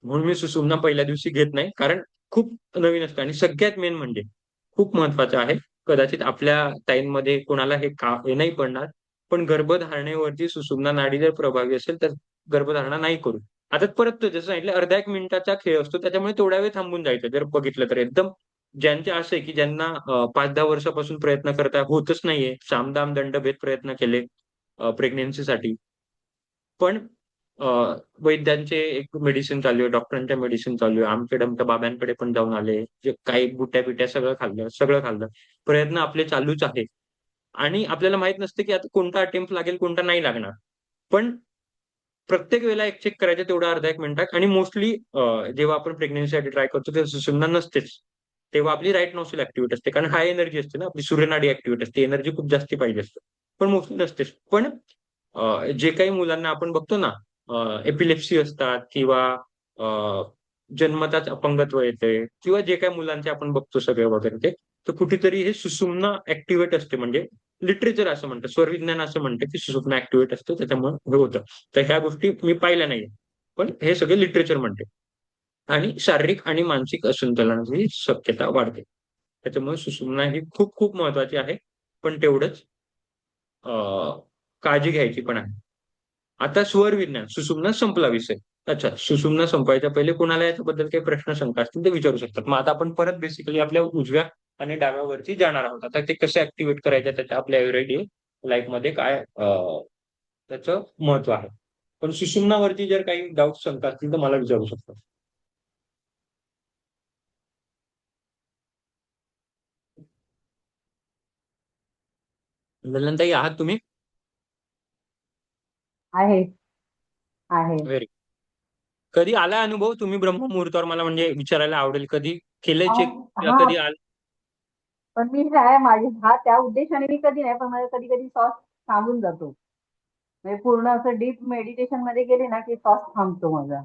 म्हणून मी सुषुम्ना पहिल्या दिवशी घेत नाही. कारण खूप नवीन असतं आणि सगळ्यात मेन म्हणजे खूप महत्वाचं आहे. कदाचित आपल्या ताईंमध्ये कोणाला हे नाही पडणार. पण गर्भधारणेवरती सुषुम्ना नाडी जर प्रभावी असेल, तर गर्भधारणा नाही करू. आता परत तो जसं सांगितलं अर्ध्या 1 मिनिटाचा खेळ असतो. त्याच्यामुळे तेवढ्या वेळ थांबून जायचं. जर बघितलं तर एकदम ज्यांचे असं आहे, की ज्यांना 5-10 वर्षापासून प्रयत्न करताय, होतच नाहीये. सामदाम, दंडभेद प्रयत्न केले प्रेग्नन्सीसाठी. पण अ, वैद्यांचे एक मेडिसिन चालू आहे, डॉक्टरांच्या मेडिसिन चालू आहे. आमच्या-डमच्या बाबांकडे पण जाऊन आले. जे काही गुट्या-बिट्या सगळं खाल्लं, सगळं खाल्लं. प्रयत्न आपले चालूच आहेत आणि आपल्याला माहीत नसतं, की आता कोणता अटेम्प्ट लागेल, कोणता नाही लागणार. पण प्रत्येक वेळेला एक चेक करायचं तेवढं अर्धा 1 मिनिटात आणि मोस्टली जेव्हा आपण प्रेग्नन्सीसाठी ट्राय करतो तेव्हा सुषुम्ना नसतेच. तेव्हा आपली राइट नॉस्ट्रल ॲक्टिव्हेट असते. कारण हाय एनर्जी असते ना, आपली सूर्यनाडी ॲक्टिव्हेट असते. एनर्जी खूप जास्ती पाहिजे असते. पण मोस्टली नसतेच. पण जे काही मुलांना आपण बघतो ना, एपिलेप्सी असतात किंवा अ, जन्मताच अपंगत्व येते किंवा जे काही मुलांचे आपण बघतो सगळे वगैरे ते, तर कुठेतरी हे सुषुम्ना ॲक्टिव्हेट असते म्हणजे लिटरेचर असं म्हणतं, स्वरविज्ञान असं म्हणतं, की सुषुम्ना ॲक्टिव्हेट असतं त्याच्यामुळे हे होतं. तर ह्या गोष्टी मी पाहिल्या नाहीये. पण हे सगळे लिटरेचर म्हणते. आणि शारीरिक आणि मानसिक असंतुलनाची शक्यता वाढते. त्याच्यामुळे सुषुम्ना ही खूप खूप महत्वाची आहे. पण तेवढंच काळजी घ्यायची पण आहे. आता स्वर विज्ञान, सुषुम्ना संपला विषय. अच्छा, सुषुम्ना संपायच्या पहिले कोणाला याच्याबद्दल काही प्रश्न शंका असतील ते विचारू शकतात. मग आता आपण परत बेसिकली आपल्या उजव्या आणि डाव्यावरती जाणार आहोत. आता ते कसे ऍक्टिव्हेट करायचे त्याच्या आपल्या एव्हरीडे लाईफ मध्ये काय त्याचं महत्व आहे. पण सुषुम्नावरती जर काही डाऊट शंका असतील तर मला विचारू शकतात. ताई आहात तुम्ही? आहे आहे. व्हेरी. कधी आलाय अनुभव तुम्ही ब्रह्ममुहूर्तावर, मला म्हणजे विचारायला आवडेल, कधी केलंय चेक? हा, कधी आल? पण मी काय माझे हा त्या उद्देशाने मी कधी नाही, पण माझा कधी कधी श्वास थांबून जातो. म्हणजे पूर्ण असं डीप मेडिटेशन मध्ये गेले ना की श्वास थांबतो माझा.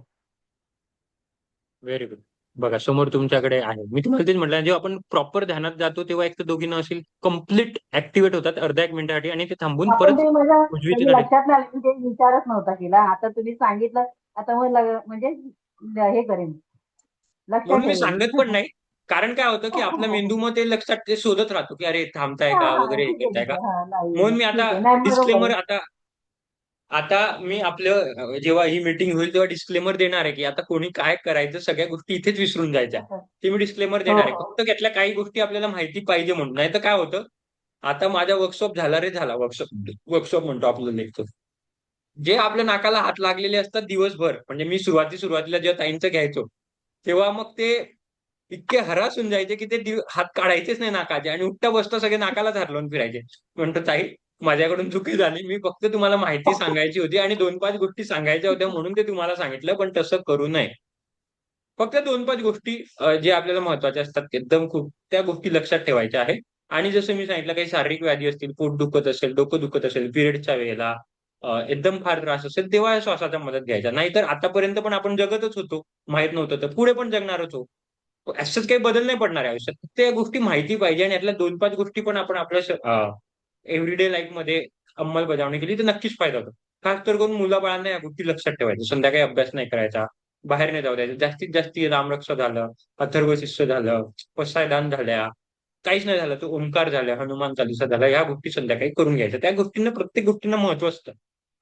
Very good. बघा समोर तुमच्याकडे आहे. मी तुम्हाला तेच म्हटलं, जेव्हा आपण प्रॉपर ध्यानात जातो तेव्हा एक तर दोघी नसेल कम्प्लीट ऍक्टिव्हेट होतात अर्ध्या एक मिनिटासाठी आणि ते थांबून आपण परत ते माझ्या उजवीच्या म्हणजे कडे. लक्षात नाही आलं, मी ते विचारच नव्हता केला. आता तुम्ही सांगितलं, आता मग म्हणजे हे करेन, लक्षात म्हणून मी ठेवेन. सांगत पण नाही. कारण काय होतं की आपल्या मेंदू मग ते लक्षात ते शोधत राहतो की अरे थांबताय हा का हा, वगैरे, हे ठीक आहे करताय ठीक का. आहे. हा, नाही म्हणून नाही, मी आता ठीक आहे. नाही, बरोबर डिस्क्लेमर, आहे. आता आता मी आपलं जेव्हा ही मीटिंग होईल तेव्हा डिस्क्लेमर देणार आहे की आता कोणी काय करायचं, सगळ्या गोष्टी इथेच विसरून जायच्या. ते मी डिस्क्लेमर हो देणार आहे. हो. फक्त त्यातल्या काही गोष्टी आपल्याला माहिती पाहिजे म्हणून. नाही तर काय होतं, आता माझा वर्कशॉप झाला रे झाला, वर्कशॉप वर्कशॉप म्हणतो आपलं लेक्चर, जे आपल्या नाकाला हात लागलेले असतात दिवसभर. म्हणजे मी सुरुवातीला जेव्हा ताईंचं घ्यायचो तेव्हा मग ते इतके हरास होऊन जायचे की ते हात काढायचेच नाही नाकाचे आणि उठता बसता सगळे नाकालाच हात लावून फिरायचे. म्हणतो ताई माझ्याकडून चुकी झाली, मी फक्त तुम्हाला माहिती सांगायची होती आणि 2-5 गोष्टी सांगायच्या होत्या म्हणून ते तुम्हाला सांगितलं, पण तसं करू नये. फक्त 2-5 गोष्टी जे आपल्याला महत्वाच्या असतात एकदम खूप, त्या गोष्टी लक्षात ठेवायच्या आहेत. आणि जसं मी सांगितलं, काही शारीरिक व्याधी असतील, पोट दुखत असेल, डोकं दुखत असेल, पिरियडच्या वेळेला एकदम फार त्रास असेल, तेव्हा या श्वासाचा मदत घ्यायचा. नाहीतर आतापर्यंत पण आपण जगतच होतो. माहित नव्हतं तर पुढे पण जगणारच होतो. असंच काही बदल नाही पडणार आहे आयुष्यात. फक्त या गोष्टी माहिती पाहिजे आणि यातल्या 2-5 गोष्टी पण आपण आपल्या एव्हरीडे लाईफमध्ये अंमलबजावणी केली तर नक्कीच फायदा होतो. खास तर करून मुलाबाळांना या गोष्टी लक्षात ठेवायच्या. संध्याकाळी अभ्यास नाही करायचा, बाहेर नाही जाऊ द्यायचं. जास्तीत जास्त रामरक्षा झालं, अथर्व शिष्य झालं, पसायदान झाल्या, काहीच नाही झालं तर ओंकार झाल्या, हनुमान चालीसा झाला, ह्या गोष्टी संध्याकाळी करून घ्यायच्या. त्या गोष्टींना, प्रत्येक गोष्टींना महत्व असतं.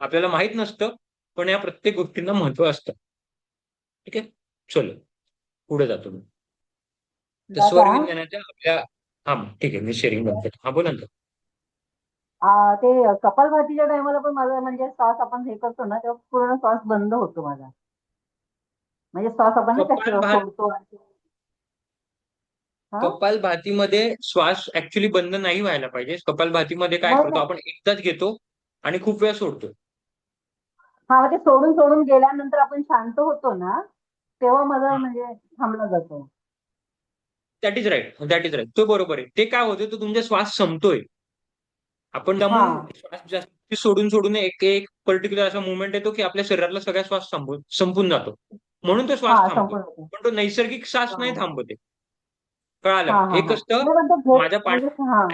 आपल्याला माहित नसतं, पण या प्रत्येक गोष्टींना महत्व असतं. ठीक आहे, चलो पुढे जातो मी. तर दादा, स्वर विज्ञानाच्या आपल्या, हा ठीक आहे, मी शेअरिंग बंद करतो. हा बोला ना. ते कपालभातीच्या टायमाला पण माझा म्हणजे श्वास आपण हे करतो ना तेव्हा पूर्ण श्वास बंद होतो माझा. म्हणजे श्वास आपण नाही का कपालभात, सोडतो. हा, कपालभातीमध्ये श्वास ऍक्च्युली बंद नाही व्हायला पाहिजे. कपालभातीमध्ये काय मग करतो आपण, एकदाच घेतो आणि खूप वेळा सोडतो. हा, मग ते सोडून सोडून गेल्यानंतर आपण शांत होतो ना, तेव्हा माझा म्हणजे थांबला जातो. That is right, that is right, तो बरोबर आहे. ते काय होतं, तो तुमचा श्वास संपतोय. आपण हा दमून श्वास जास्त सोडून सोडून एक एक पर्टिक्युलर असा मुवमेंट येतो की आपल्या शरीरातला सगळा श्वास संपून जातो. म्हणून तो हा, श्वास थांबतो. संपून होतो. पण तो नैसर्गिक श्वास हा नाही थांबत आहे. हा कळालं? हा एक हा, असतं नाही पण तो घेत माझ्या पाठ. म्हणजे हा,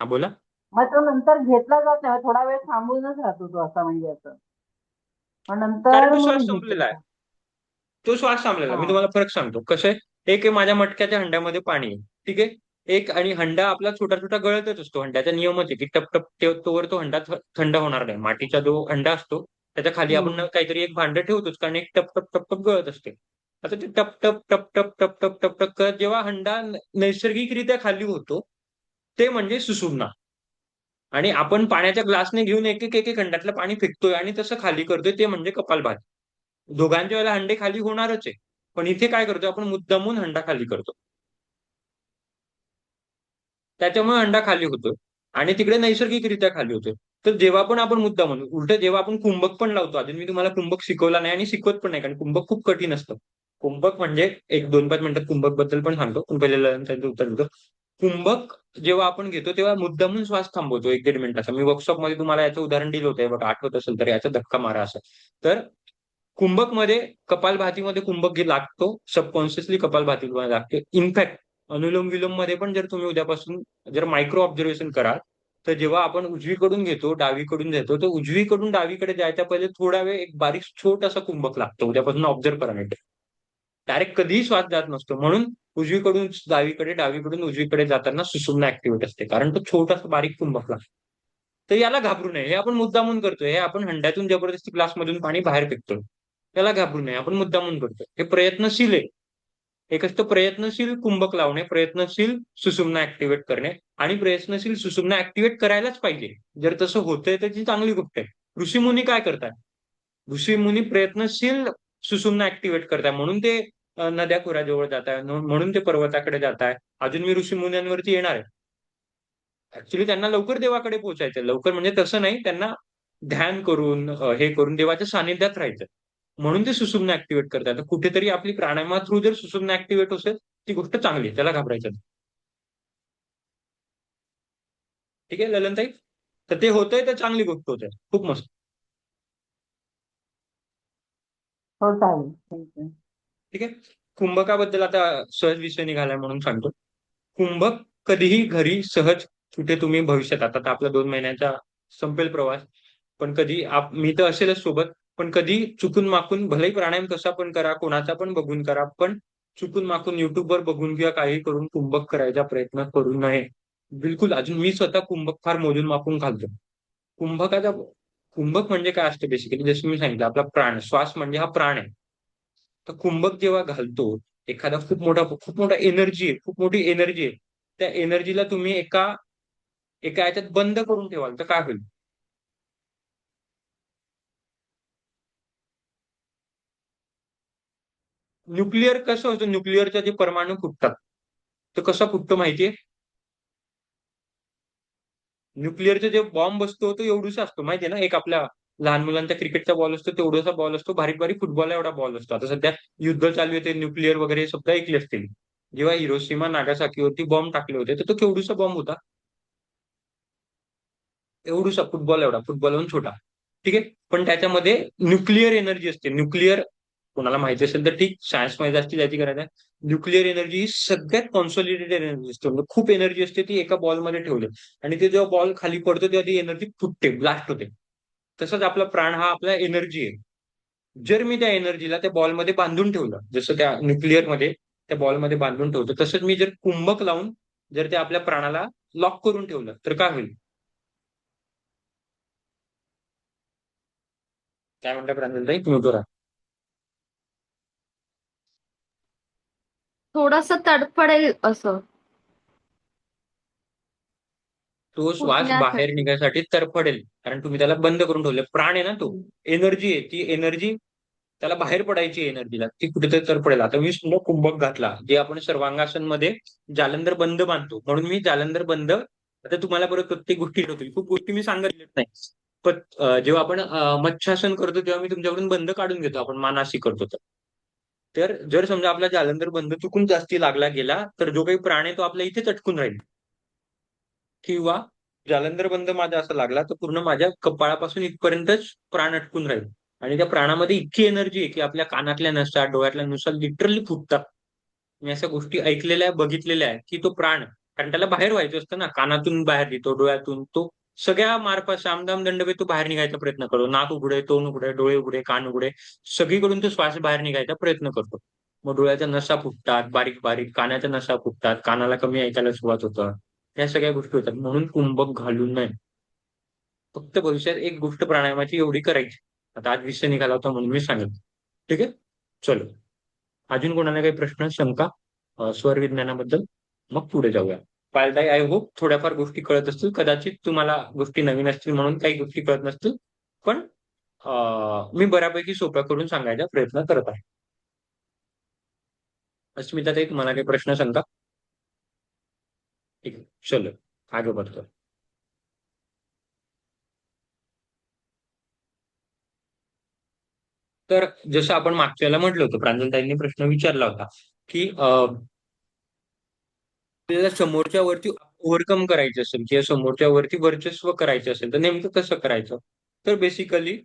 हा बोला. मग तो नंतर घेतला जात नाही, थोडा वेळ थांबूनच राहतो तो असा म्हणजे असं. मग कारण नंतर तो मग श्वास घेतो संपलेला आहे. तो. तो श्वास थांबलेला. हा मी तुम्हाला फरक सांगतो कसं आहे. एक आहे, माझ्या मटक्याच्या हंड्यामध्ये पाणी आहे. ठीक आहे. एक, आणि हंडा आपला छोटा छोटा गळतच असतो. हंड्याचा नियमच आहे की टप टप तोवर तो हंडा थंड होणार नाही. मातीचा जो हंडा असतो त्याच्या खाली आपण हम्म. काहीतरी एक भांडं ठेवतोच, कारण एक टप टप टप टप गळत असते. आता ते टप टप टप टप टप टप टप टप करत जेव्हा हंडा नैसर्गिकरित्या खाली होतो, ते म्हणजे सुषुम्ना. आणि आपण पाण्याच्या ग्लासने घेऊन एक एक एक एक हंड्यातलं पाणी फेकतोय आणि तसं खाली करतोय, ते म्हणजे कपालभाती. दोघांच्या वेळेला हंडे खाली होणारच आहे. पण इथे काय करतो आपण, मुद्दामून हंडा खाली करतो. त्याच्यामुळे अंडा खाली होतो आणि तिकडे नैसर्गिकरित्या खाली होतोय. तर जेव्हा पण आपण मुद्दामून, उलट जेव्हा आपण कुंभक पण लावतो, अजून मी तुम्हाला कुंभक शिकवला नाही आणि शिकवत पण नाही, कारण कुंभक खूप कठीण असतं. कुंभक म्हणजे एक 2-5 मिनिटात कुंभक बद्दल पण सांगतो, पण पहिले त्यांचं उत्तर देतो. कुंभक जेव्हा आपण घेतो तेव्हा मुद्दामून श्वास थांबवतो 1-1.5 मिनिटाचा. मी वर्कशॉपमध्ये तुम्हाला याचं उदाहरण दिलं होतं बघा, आठवत असेल तर, याचा धक्का मारा असं. तर कुंभकमध्ये, कपालभातीमध्ये कुंभक लागतो, सबकॉन्शियसली कपालभातीमध्ये लागते. इनफॅक्ट अनुलोम विलोम मध्ये पण जर तुम्ही उद्यापासून जर मायक्रो ऑब्झर्वेशन कराल तर जेव्हा आपण उजवीकडून घेतो डावीकडून घेतो तर उजवीकडून डावीकडे जायच्या पहिले थोडा वेळ एक बारीक छोटासा कुंभक लागतो. उद्यापासून ऑब्झर्व करा नीट. डायरेक्ट कधीही श्वास जात नसतो. म्हणून उजवीकडून डावीकडे डावीकडून उजवीकडे जाताना सुषुम्ना ऍक्टिव्हेट असते, कारण तो छोटासा बारीक कुंभक लागतो. तर याला घाबरू नये. हे आपण मुद्दामून करतोय. हे आपण हंड्यातून जबरदस्ती ग्लासमधून पाणी बाहेर फेकतोय. त्याला घाबरू नये. आपण मुद्दामून करतोय. हे प्रयत्नशील आहे. एक असतं प्रयत्नशील कुंभक लावणे, प्रयत्नशील सुषुम्ना ऍक्टिव्हेट करणे, आणि प्रयत्नशील सुषुम्ना ऍक्टिव्हेट करायलाच पाहिजे. जर तसं होतंय तर ती चांगली गोष्ट आहे. ऋषीमुनी काय करतात? ऋषीमुनी प्रयत्नशील सुषुम्ना ऍक्टिव्हेट करतात, म्हणून ते नद्या खोऱ्याजवळ जात आहे, म्हणून ते पर्वताकडे जात आहे. अजून मी ऋषीमुन्यांवरती येणार आहे. ऍक्च्युली त्यांना लवकर देवाकडे पोहोचायचं. लवकर म्हणजे तसं नाही, त्यांना ध्यान करून हे करून देवाच्या सानिध्यात राहायचं. म्हणून ते सुषुम्ना ऍक्टिव्हेट करतात. तर कुठेतरी आपली प्राणायामा थ्रू जर सुषुम्ना ऍक्टिव्हेट असेल, ती गोष्ट चांगली आहे. त्याला घाबरायचं नाही. ठीक आहे ललनताई? तर ते होतंय तर चांगली गोष्ट होते. खूप मस्त. हो चालेल. थँक्यू. ठीक आहे. कुंभकाबद्दल आता सहज विषय निघालाय म्हणून सांगतो. कुंभक कधीही घरी सहज कुठे तुम्ही भविष्यात, आता तर आपला 2 महिन्याचा संपेल प्रवास, पण कधी मी तर असेलच सोबत, पण कधी चुकून माकून भलेही प्राणायाम कसा पण करा, कोणाचा पण बघून करा, पण चुकून माकून युट्यूबवर बघून किंवा काही करून कुंभक करायचा प्रयत्न करू नये. बिलकुल. अजून मी स्वतः कुंभक फार मोजून मापून घालतो. कुंभकाचा कुंभक म्हणजे काय असतं बेसिकली, जसं मी सांगितलं, आपला प्राण, श्वास म्हणजे हा प्राण आहे. तर कुंभक जेव्हा घालतो, एखादा खूप मोठा एनर्जी आहे, खूप मोठी एनर्जी आहे, त्या एनर्जीला तुम्ही एका एका याच्यात बंद करून ठेवाल तर काय होईल? न्यूक्लिअर कसं होतं? न्यूक्लिअरचे जे परमाणू फुटतात, तर कसा फुटतो माहितीये? न्यूक्लिअरचा जे बॉम्ब असतो तो एवढूसा असतो माहितीये ना, एक आपल्या लहान मुलांचा क्रिकेटचा बॉल असतो तेवढासा बॉल असतो, बारीक बारीक फुटबॉल एवढा बॉल असतो. आता सध्या युद्ध चालू आहे, ते न्यूक्लिअर वगैरे शब्द ऐकले असतील. जेव्हा हिरोशिमा नागासाकीवरती बॉम्ब टाकले होते तर तो केवढूसा बॉम्ब होता? एवढूसा फुटबॉल एवढा, फुटबॉलहून छोटा. ठीक आहे. पण त्याच्यामध्ये न्यूक्लिअर एनर्जी असते. न्यूक्लिअर कोणाला माहिती असेल तर ठीक, सायन्समध्ये जास्ती जायची गरज आहे. न्यूक्लिअर एनर्जी ही सगळ्यात कॉन्सॉलिडेटेड एनर्जी असते. म्हणजे खूप एनर्जी असते ती एका बॉलमध्ये ठेवली, आणि ते जेव्हा बॉल खाली पडतो तेव्हा ती एनर्जी फुटते, ब्लास्ट होते. तसंच आपला प्राण हा आपला एनर्जी आहे. जर मी त्या एनर्जीला त्या बॉलमध्ये बांधून ठेवलं, जसं त्या न्यूक्लिअरमध्ये त्या बॉलमध्ये बांधून ठेवतो, तसंच मी जर कुंभक लावून जर ते आपल्या प्राणाला लॉक करून ठेवलं तर काय होईल? काय म्हणता प्रांजलताई? तुम्ही करा. थोडस तडफडेल असं तो श्वास बाहेर फुटण्यासाठी. निघायसाठी तरफडेल, कारण तुम्ही त्याला बंद करून ठेवले. प्राण आहे ना तो, हम्म. एनर्जी आहे ती. एनर्जी त्याला बाहेर पडायची एनर्जीला, ती कुठेतरी तरफडेल. आता मी सुद्धा कुंभक घातला, जे आपण सर्वांगासन मध्ये जालंधर बंद बांधतो, म्हणून मी जालंधर बंद. आता तुम्हाला परत प्रत्येक गोष्टी होतील, खूप गोष्टी मी सांगत नाही. पण जेव्हा आपण मच्छासन करतो तेव्हा मी तुमच्याकडून बंद काढून घेतो, आपण मानाशी करतो तर जर समजा आपला जालंधर बंद चुकून जास्ती लागला गेला तर जो काही प्राण आहे तो आपल्या इथे चटकून राहील. किंवा जालंधर बंद माझा असा लागला तर पूर्ण माझ्या कपाळापासून इथपर्यंतच प्राण अटकून राहील. आणि त्या प्राणामध्ये इतकी एनर्जी आहे की आपल्या कानातल्या नसा, डोळ्यातल्या नसा लिटरली फुटतात. मी अशा गोष्टी ऐकलेल्या बघितलेल्या आहेत की तो प्राण, कारण त्याला बाहेर व्हायचं असतं ना, कानातून बाहेर येतो, डोळ्यातून तो सगळ्या मार्फत सामदाम दंडभेद तो बाहेर निघायचा प्रयत्न करतो. नाक उघडे, तोंड उघडे, डोळे उघडे, कान उघडे, सगळीकडून तो श्वास बाहेर निघायचा प्रयत्न करतो. मग डोळ्याच्या नसा फुटतात बारीक बारीक, कानाच्या नसा फुटतात, कानाला कमी ऐकायला सुरुवात होतं. या सगळ्या गोष्टी होतात, म्हणून कुंभक घालू नये. फक्त भविष्यात एक गोष्ट प्राणायामाची एवढी करायची. आता आज विषय निघाला होता म्हणून मी सांगितलं. ठीक आहे. चलो. अजून कोणाला काही प्रश्न, शंका स्वर विज्ञानाबद्दल? मग पुढे जाऊया. पायलताई, आय होप थोड्याफार गोष्टी कळत असतील. कदाचित तुम्हाला गोष्टी नवीन असतील म्हणून काही गोष्टी कळत नसतील, पण मी बऱ्यापैकी सोप्या करून सांगायचा प्रयत्न करत आहे. अस्मिताताई, तुम्हाला काही प्रश्न, शंका? ठीक आहे. चलो आगे बढ़तो. तर जसं आपण मागच्या वेळेला म्हटलं होतं, प्रांजलताईंनी प्रश्न विचारला होता की आपल्याला समोरच्या वरती ओव्हरकम करायचं असेल किंवा समोरच्या वरती वर्चस्व करायचं असेल तर नेमकं कसं करायचं? तर बेसिकली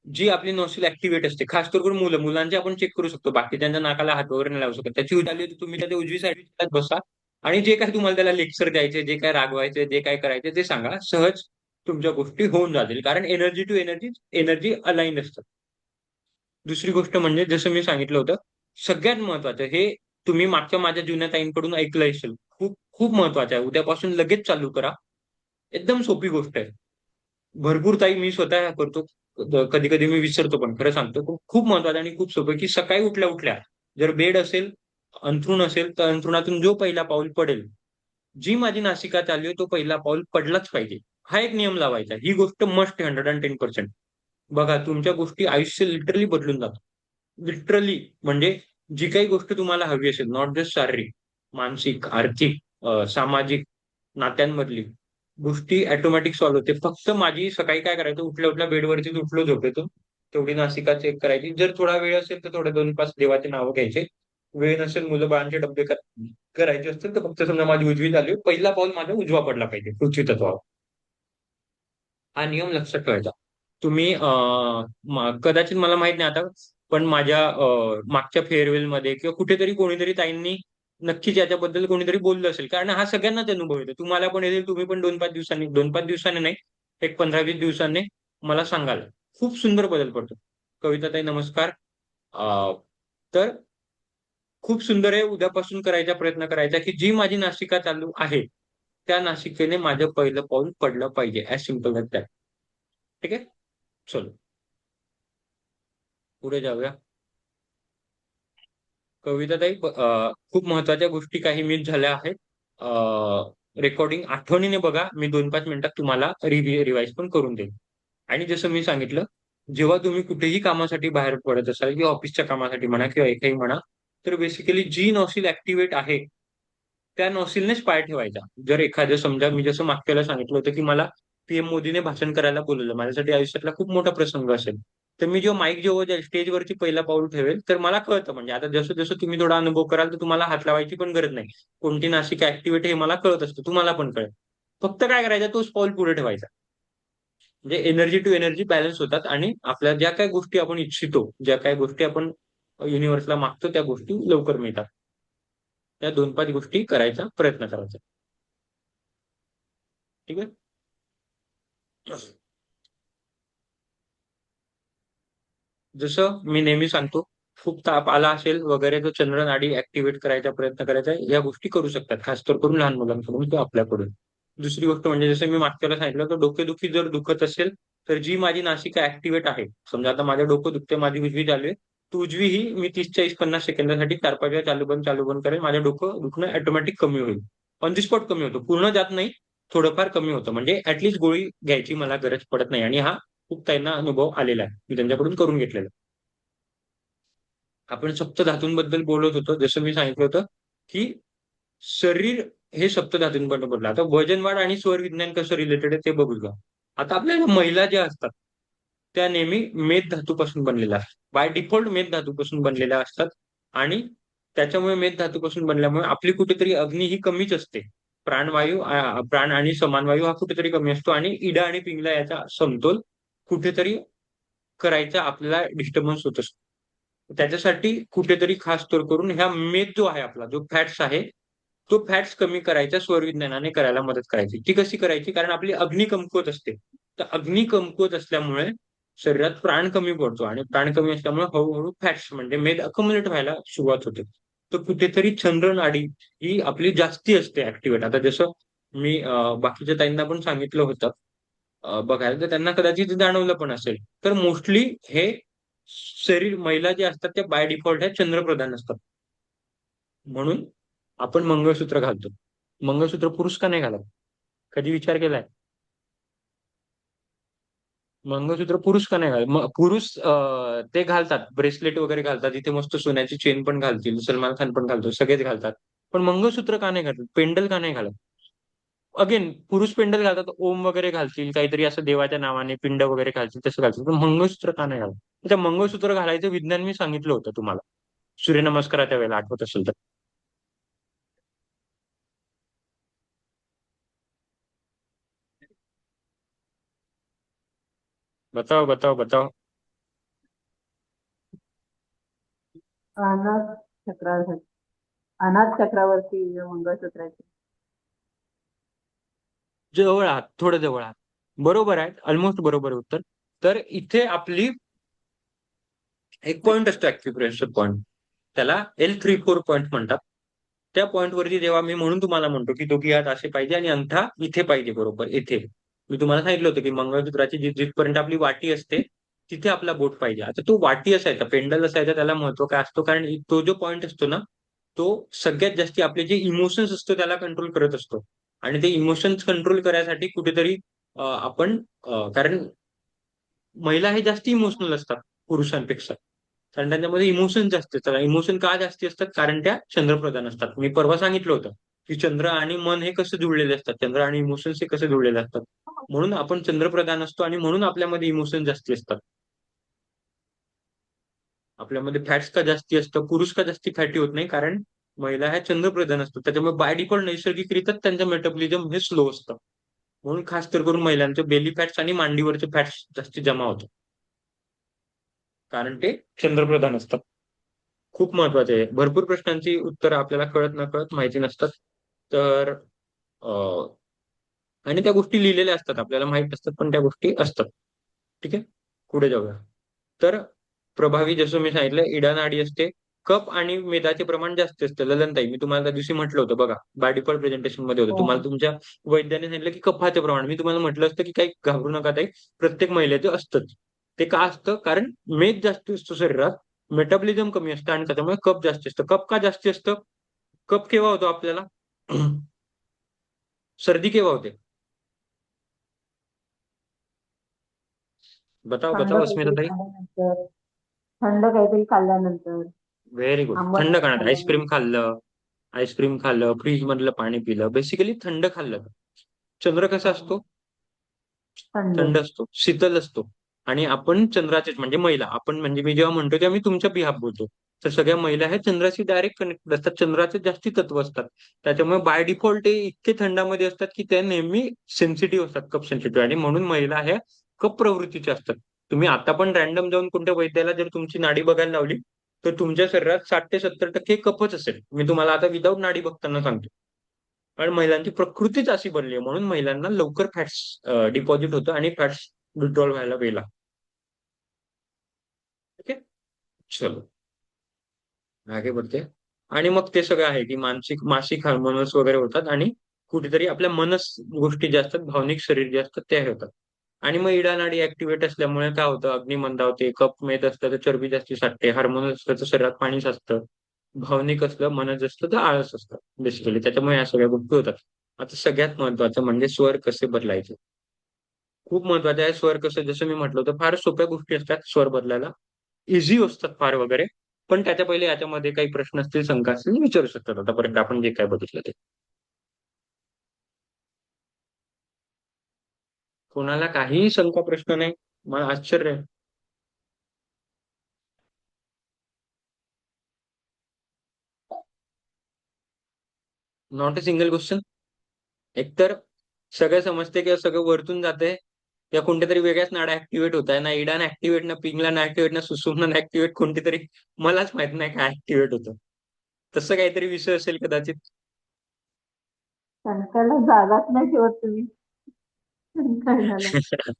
जी आपली नॉस्ट्रल ऍक्टिव्हेट असते, खास करून मुलांचे आपण चेक करू शकतो, बाकी त्यांच्या नाकाला हात वगैरे नाही लावू शकत. त्याची उदाहरण तुम्ही त्या उजवी साईड बसा, आणि जे काय तुम्हाला त्याला लेक्चर द्यायचे, जे काय रागवायचे, जे काय करायचे ते सांगा. सहज तुमच्या गोष्टी होऊन जातील. कारण energy to energy, energy align असतात. दुसरी गोष्ट म्हणजे जसं मी सांगितलं होतं, सगळ्यात महत्वाचं हे तुम्ही मागच्या माझ्या जुन्या ताईंकडून ऐकलं असेल. खूप खूप महत्वाचं आहे. उद्यापासून लगेच चालू करा. एकदम सोपी गोष्ट आहे. भरपूर ताई मी स्वतः करतो. कधी कधी मी विसरतो, पण खरं सांगतो खूप खूप महत्वाचं आणि खूप सोपं आहे, की सकाळी उठल्या उठल्या जर बेड असेल, अंथरूण असेल, तर अंथरुणातून जो पहिला पाऊल पडेल, जी माझी नासिका चालू आहे, तो पहिला पाऊल पडलाच पाहिजे. हा एक नियम लावायचा. ही गोष्ट मस्ट आहे 110%. बघा तुमच्या गोष्टी आयुष्य लिटरली बदलून जातं. लिटरली म्हणजे जी काही गोष्ट तुम्हाला हवी असेल, नॉट जस्ट शारीरिक, मानसिक, आर्थिक, सामाजिक, नात्यांमधली गोष्टी ऑटोमॅटिक सॉल्व्ह होते. फक्त माझी सकाळी काय करायचं, उठल्या उठल्या बेडवरती उठलो झोपेतून, तेवढी नासिका चेक करायची. जर थोडा वेळ असेल तर थोडे 2-5 देवाचे नावं घ्यायचे. वेळ नसेल, मुलं बाळांचे डब्बे करायचे असतील, तर फक्त समजा माझी उजवी झाली, पहिला पाऊल माझा उजवा पडला पाहिजे पृथ्वी तत्वावर. हा नियम लक्षात ठेवायचा. तुम्ही कदाचित मला माहित नाही आता, पण माझ्या मागच्या फेअरवेल मध्ये किंवा कुठेतरी कोणीतरी ताईंनी नक्कीच याच्याबद्दल कोणीतरी बोललं असेल. कारण हा सगळ्यांनाच अनुभव येतो. तुम्हाला पण येईल, तुम्ही पण 2-5 दिवसांनी, 2-5 दिवसांनी नाही, एक 15-20 दिवसांनी मला सांगाल. खूप सुंदर बदल पडतो. कविता ताई नमस्कार. तर खूप सुंदर आहे. उद्यापासून करायचा प्रयत्न करायचा, की जी माझी नासिका चालू आहे, त्या नासिकेने माझं पहिलं पाऊल पडलं पाहिजे. As simple as that. ठीक आहे. चलो पुढे जाऊया. कविताताई, खूप महत्वाच्या गोष्टी काही मिस झाल्या आहेत. रेकॉर्डिंग आठवणीने बघा. मी 2-5 मिनिटात तुम्हाला रिवाईज पण करून देईन. आणि जसं मी सांगितलं, जेव्हा तुम्ही कुठेही कामासाठी बाहेर पडत असाल, किंवा ऑफिसच्या कामासाठी म्हणा किंवा एकही म्हणा, तर बेसिकली जी नॉसिल ऍक्टिव्हेट आहे, त्या नॉसिलनेच पाय ठेवायचा. जर एखादं समजा, मी जसं मागच्या वेळेला सांगितलं होतं, की मला पीएम मोदीने भाषण करायला बोलवलं, माझ्यासाठी आयुष्यातला खूप मोठा प्रसंग असेल, तर मी जेव्हा माईक जेव्हा जाईल, स्टेजवरती पहिला पाऊल ठेवेल, तर मला कळतं. म्हणजे आता जसं जसं तुम्ही थोडा अनुभव कराल, तर तुम्हाला हात लावायची पण गरज नाही. कोणती नाशिक ऍक्टिव्हिटी हे मला कळत असतं, तुम्हाला पण कळेल. फक्त काय करायचं, तोच पाऊल पुढे ठेवायचा. म्हणजे एनर्जी टू एनर्जी बॅलन्स होतात, आणि आपल्या ज्या काही गोष्टी आपण इच्छितो, ज्या काही गोष्टी आपण युनिव्हर्सला मागतो, त्या गोष्टी लवकर मिळतात. त्या 2-5 गोष्टी करायचा प्रयत्न करायचा. ठीक आहे. जसं मी नेहमी सांगतो, खूप ताप आला असेल वगैरे, तर चंद्र नाडी ऍक्टिव्हेट करायचा प्रयत्न करायचा. या गोष्टी करू शकतात, खास तर करून लहान मुलांकडून किंवा आपल्याकडून. दुसरी गोष्ट म्हणजे जसं मी मागच्याला सांगितलं, तर डोकेदुखी जर दुखत असेल, तर जी माझी नासिका ऍक्टिव्हेट आहे, समजा आता माझं डोकं दुखते, माझी उजवी चालू आहे, तर उजवी ही मी 30-40-50 सेकंदासाठी 4-5 वेळा चालू बंद करेल. माझं डोकं दुखणं ऑटोमॅटिक कमी होईल. ऑन दी स्पॉट कमी होतं, पूर्ण जात नाही, थोडंफार कमी होतं. म्हणजे ऍटलीस्ट गोळी घ्यायची मला गरज पडत नाही. आणि हा खूप त्यांना अनुभव आलेला आहे, मी त्यांच्याकडून करून घेतलेला आहे. आपण सप्तधातूंबद्दल बोलत होतो. जसं मी सांगितलं होतं, की शरीर हे सप्तधातूंबद्दल बोललं. आता वजनवाढ आणि स्वर विज्ञान कसं रिलेटेड आहे ते बघूया. आता आपल्या महिला ज्या असतात, त्या नेहमी मेद धातूपासून बनलेल्या असतात. बाय डिफॉल्ट मेद धातूपासून बनलेल्या असतात. आणि त्याच्यामुळे मेद धातूपासून बनल्यामुळे आपली कुठेतरी अग्नी ही कमीच असते. प्राणवायू, प्राण आणि समानवायू हा कुठेतरी कमी असतो, आणि इडा आणि पिंगला याचा समतोल कुठेतरी करायचा आपल्याला डिस्टर्बन्स होत असतो. त्याच्यासाठी कुठेतरी खास तौर करून ह्या मेद जो आहे आपला, जो फॅट्स आहे, तो फॅट्स कमी करायचा स्वरविज्ञानाने करायला मदत करायची. ती कशी करायची? कारण आपली अग्नी कमकुवत असते. तर अग्नी कमकुवत असल्यामुळे शरीरात प्राण कमी पडतो, आणि प्राण कमी असल्यामुळे हळूहळू फॅट्स म्हणजे मेद अक्युमुलेट व्हायला सुरुवात होते. तर कुठेतरी चंद्र नाडी ही आपली जास्ती असते ऍक्टिव्हेट. आता जसं मी बाकीच्या ताईंना पण सांगितलं होतं, बघायला, तर त्यांना कदाचित जाणवलं पण असेल. तर मोस्टली हे शरीर, महिला जे असतात त्या बाय डिफॉल्ट ह्या चंद्रप्रधान असतात. म्हणून आपण मंगळसूत्र घालतो. मंगळसूत्र पुरुष का नाही घालत? कधी विचार केलाय? मंगळसूत्र पुरुष का नाही घालत? पुरुष ते घालतात, ब्रेसलेट वगैरे घालतात, इथे मस्त सोन्याची चेन पण घालतील, सलमान खान पण घालतो, सगळेच घालतात. पण मंगळसूत्र का नाही घालत? पेंडल का नाही घालत? अगेन पुरुष पेंडल घालतात, ओम वगैरे घालतील, काहीतरी असं देवाच्या नावाने पिंड वगैरे घालतील, तसं घालतील. पण मंगळसूत्र का नाही घालत? त्या मंगळसूत्र घालायचं विज्ञान मी सांगितलं होतं तुम्हाला, सूर्यनमस्काराच्या वेळेला, आठवत असेल तर. बताओ बताओ बताओ. अनाथ चक्रासाठी अनाथ चक्रवर्ती मंगळसूत्राचे. जवळ आहात, थोडं जवळ आहात. बरोबर आहे, ऑलमोस्ट बरोबर आहे उत्तर. तर इथे आपली एक पॉईंट असतो ऍक्युप्रेशर पॉईंट, त्याला L34 पॉईंट म्हणतात. त्या पॉईंट वरती जेव्हा मी म्हणून तुम्हाला म्हणतो की दोघी हात असे पाहिजे आणि अंगठा इथे पाहिजे, बरोबर इथे. मी तुम्हाला सांगितलं होतं की मंगळसूत्राची जिथपर्यंत आपली वाटी असते तिथे आपला बोट पाहिजे. आता तो वाटी असायचा, पेंडल असायचा, त्याला महत्व काय असतो, कारण तो जो पॉईंट असतो ना, तो सगळ्यात जास्ती आपले जे इमोशन्स असतो त्याला कंट्रोल करत असतो. आणि ते इमोशन्स कंट्रोल करायसाठी कुठेतरी कारण महिला हे जास्त इमोशनल असतात पुरुषांपेक्षा. कारण त्यांच्यामध्ये इमोशन जास्त असतात. इमोशन का जास्ती असतात, कारण त्या चंद्रप्रधान असतात. मी परवा सांगितलं होतं की चंद्र आणि मन हे कसं जुळलेले असतात, चंद्र आणि इमोशन्स हे कसे जुळलेले असतात. म्हणून आपण चंद्रप्रधान असतो आणि म्हणून आपल्यामध्ये इमोशन जास्ती असतात. आपल्यामध्ये फॅट्स का जास्ती असतं, पुरुष का जास्ती फॅटी होत नाही, कारण महिला ह्या चंद्रप्रधान असतात. त्याच्यामुळे बाय डिफॉल्ट नैसर्गिकरित्या त्यांचं मेटाबॉलिझम हे स्लो असतं. म्हणून खास तर करून महिलांचे बेली फॅट्स आणि मांडीवरचे फॅट्स जास्ती जमा होतात, कारण ते चंद्रप्रधान असतात. खूप महत्वाचे आहे. भरपूर प्रश्नांची उत्तरं आपल्याला कळत नकळत माहिती नसतात. तर अं, आणि त्या गोष्टी लिहिलेल्या असतात, आपल्याला माहित असतात, पण त्या गोष्टी असतात. ठीक आहे, पुढे जाऊया. तर प्रभावी, जसं मी सांगितलं, इडानाडी असते. कप आणि मेदाचे प्रमाण जास्त असतं. ललनताई, मी तुम्हाला त्या दिवशी म्हटलं होतं बघा, बाय डिफॉल्ट प्रेझेंटेशन मध्ये होतं, हो तुम्हाला तुमच्या वैद्याने सांगितलं की कफाचे प्रमाण. मी तुम्हाला म्हटलं असतं की काही घाबरू नका ताई, प्रत्येक महिलेचं असतंच. ते का असतं, कारण मेद जास्त असतो शरीरात, मेटाबॉलिझम कमी असतं आणि त्याच्यामुळे कप जास्त असतं. कप का जास्ती असतं? कप केव्हा होतो आपल्याला? सर्दी केव्हा होते? बताओ थंड बताओ अस्मिता काहीतरी ताई. खाल्ल्यानंतर, थंड काहीतरी खाल्ल्यानंतर, व्हेरी गुड. आंबट थंड काही खाण्यात खाल्ल्यानंतर. आईस्क्रीम खाल्लं, फ्रीज मधलं पाणी पिलं, बेसिकली थंड खाल्लं. चंद्र कसा असतो? थंड. थंड असतो, शीतल असतो. आणि आपण चंद्राचेच, म्हणजे महिला, आपण म्हणजे मी जेव्हा म्हणतो तेव्हा मी तुमच्या बिहाफ बोलतो. तर सगळ्या महिला ह्या चंद्राशी डायरेक्ट कनेक्टेड असतात, चंद्राचे जास्ती तत्व असतात. त्याच्यामुळे बाय डिफॉल्ट ते इतके थंडामध्ये असतात की त्या नेहमी सेन्सिटिव्ह असतात, कप सेन्सिटिव्ह, आणि म्हणून महिला ह्या कप प्रवृत्तीच्या असतात. तुम्ही आता पण रॅन्डम जाऊन कोणत्या वैद्याला जर तुमची नाडी बघायला लावली, तर तुमच्या शरीरात 60 ते 70% कपच असेल. मी तुम्हाला आता विदाऊट नाडी बघताना सांगतो. कारण महिलांची प्रकृतीच अशी बनली आहे, म्हणून महिलांना लवकर फॅट्स डिपॉझिट होतं आणि फॅट्स विड्रॉल व्हायला वेळ लागतो. ओके, चलो आगे बढ़ते. आणि मग ते सगळं आहे की मासिक हार्मोन्स वगैरे होतात आणि कुठेतरी आपल्या मनस गोष्टी ज्या असतात, भावनिक शरीर जे असतात ते होतात. आणि मग इडानाडी ऍक्टिव्हेट असल्यामुळे काय होतं, अग्निमंदा होते, कप मेद असतं तर चरबी जास्ती साठते, हार्मोन असतं तर शरीरात पाणी साचतं, भावनिक असलं, मनच असतं तर आळस असतं. बेसिकली त्याच्यामुळे या सगळ्या गोष्टी होतात. आता सगळ्यात महत्वाचं म्हणजे स्वर कसे बदलायचे. खूप महत्वाचं आहे स्वर कसं, जसं मी म्हटलं होतं, फार सोप्या गोष्टी असतात स्वर बदलायला, इझी असतात फार वगैरे. पण त्याच्या पहिले याच्यामध्ये काही प्रश्न असतील, शंका असतील, विचारू शकतात आतापर्यंत आपण जे काय बघितलं ते. कोणाला काहीही शंका प्रश्न नाही? मला आश्चर्य आहे. Not a single question. एकतर सगळं समजते किंवा सगळं वरतून जाते, या कोणत्या तरी वेगळ्याच नाडा ऍक्टिव्हेट होत आहे, ना इडान ऍक्टिव्हेट, ना पिंगला ना ऍक्टिव्हेट, ना सुषुम्ना ऍक्टिव्हेट, कोणती तरी मलाच माहित नाही काय ऍक्टिव्हेट होतं. तसं काहीतरी विषय असेल कदाचित. शंकाला जागाच नाही ठेवत तुम्ही करण्याला.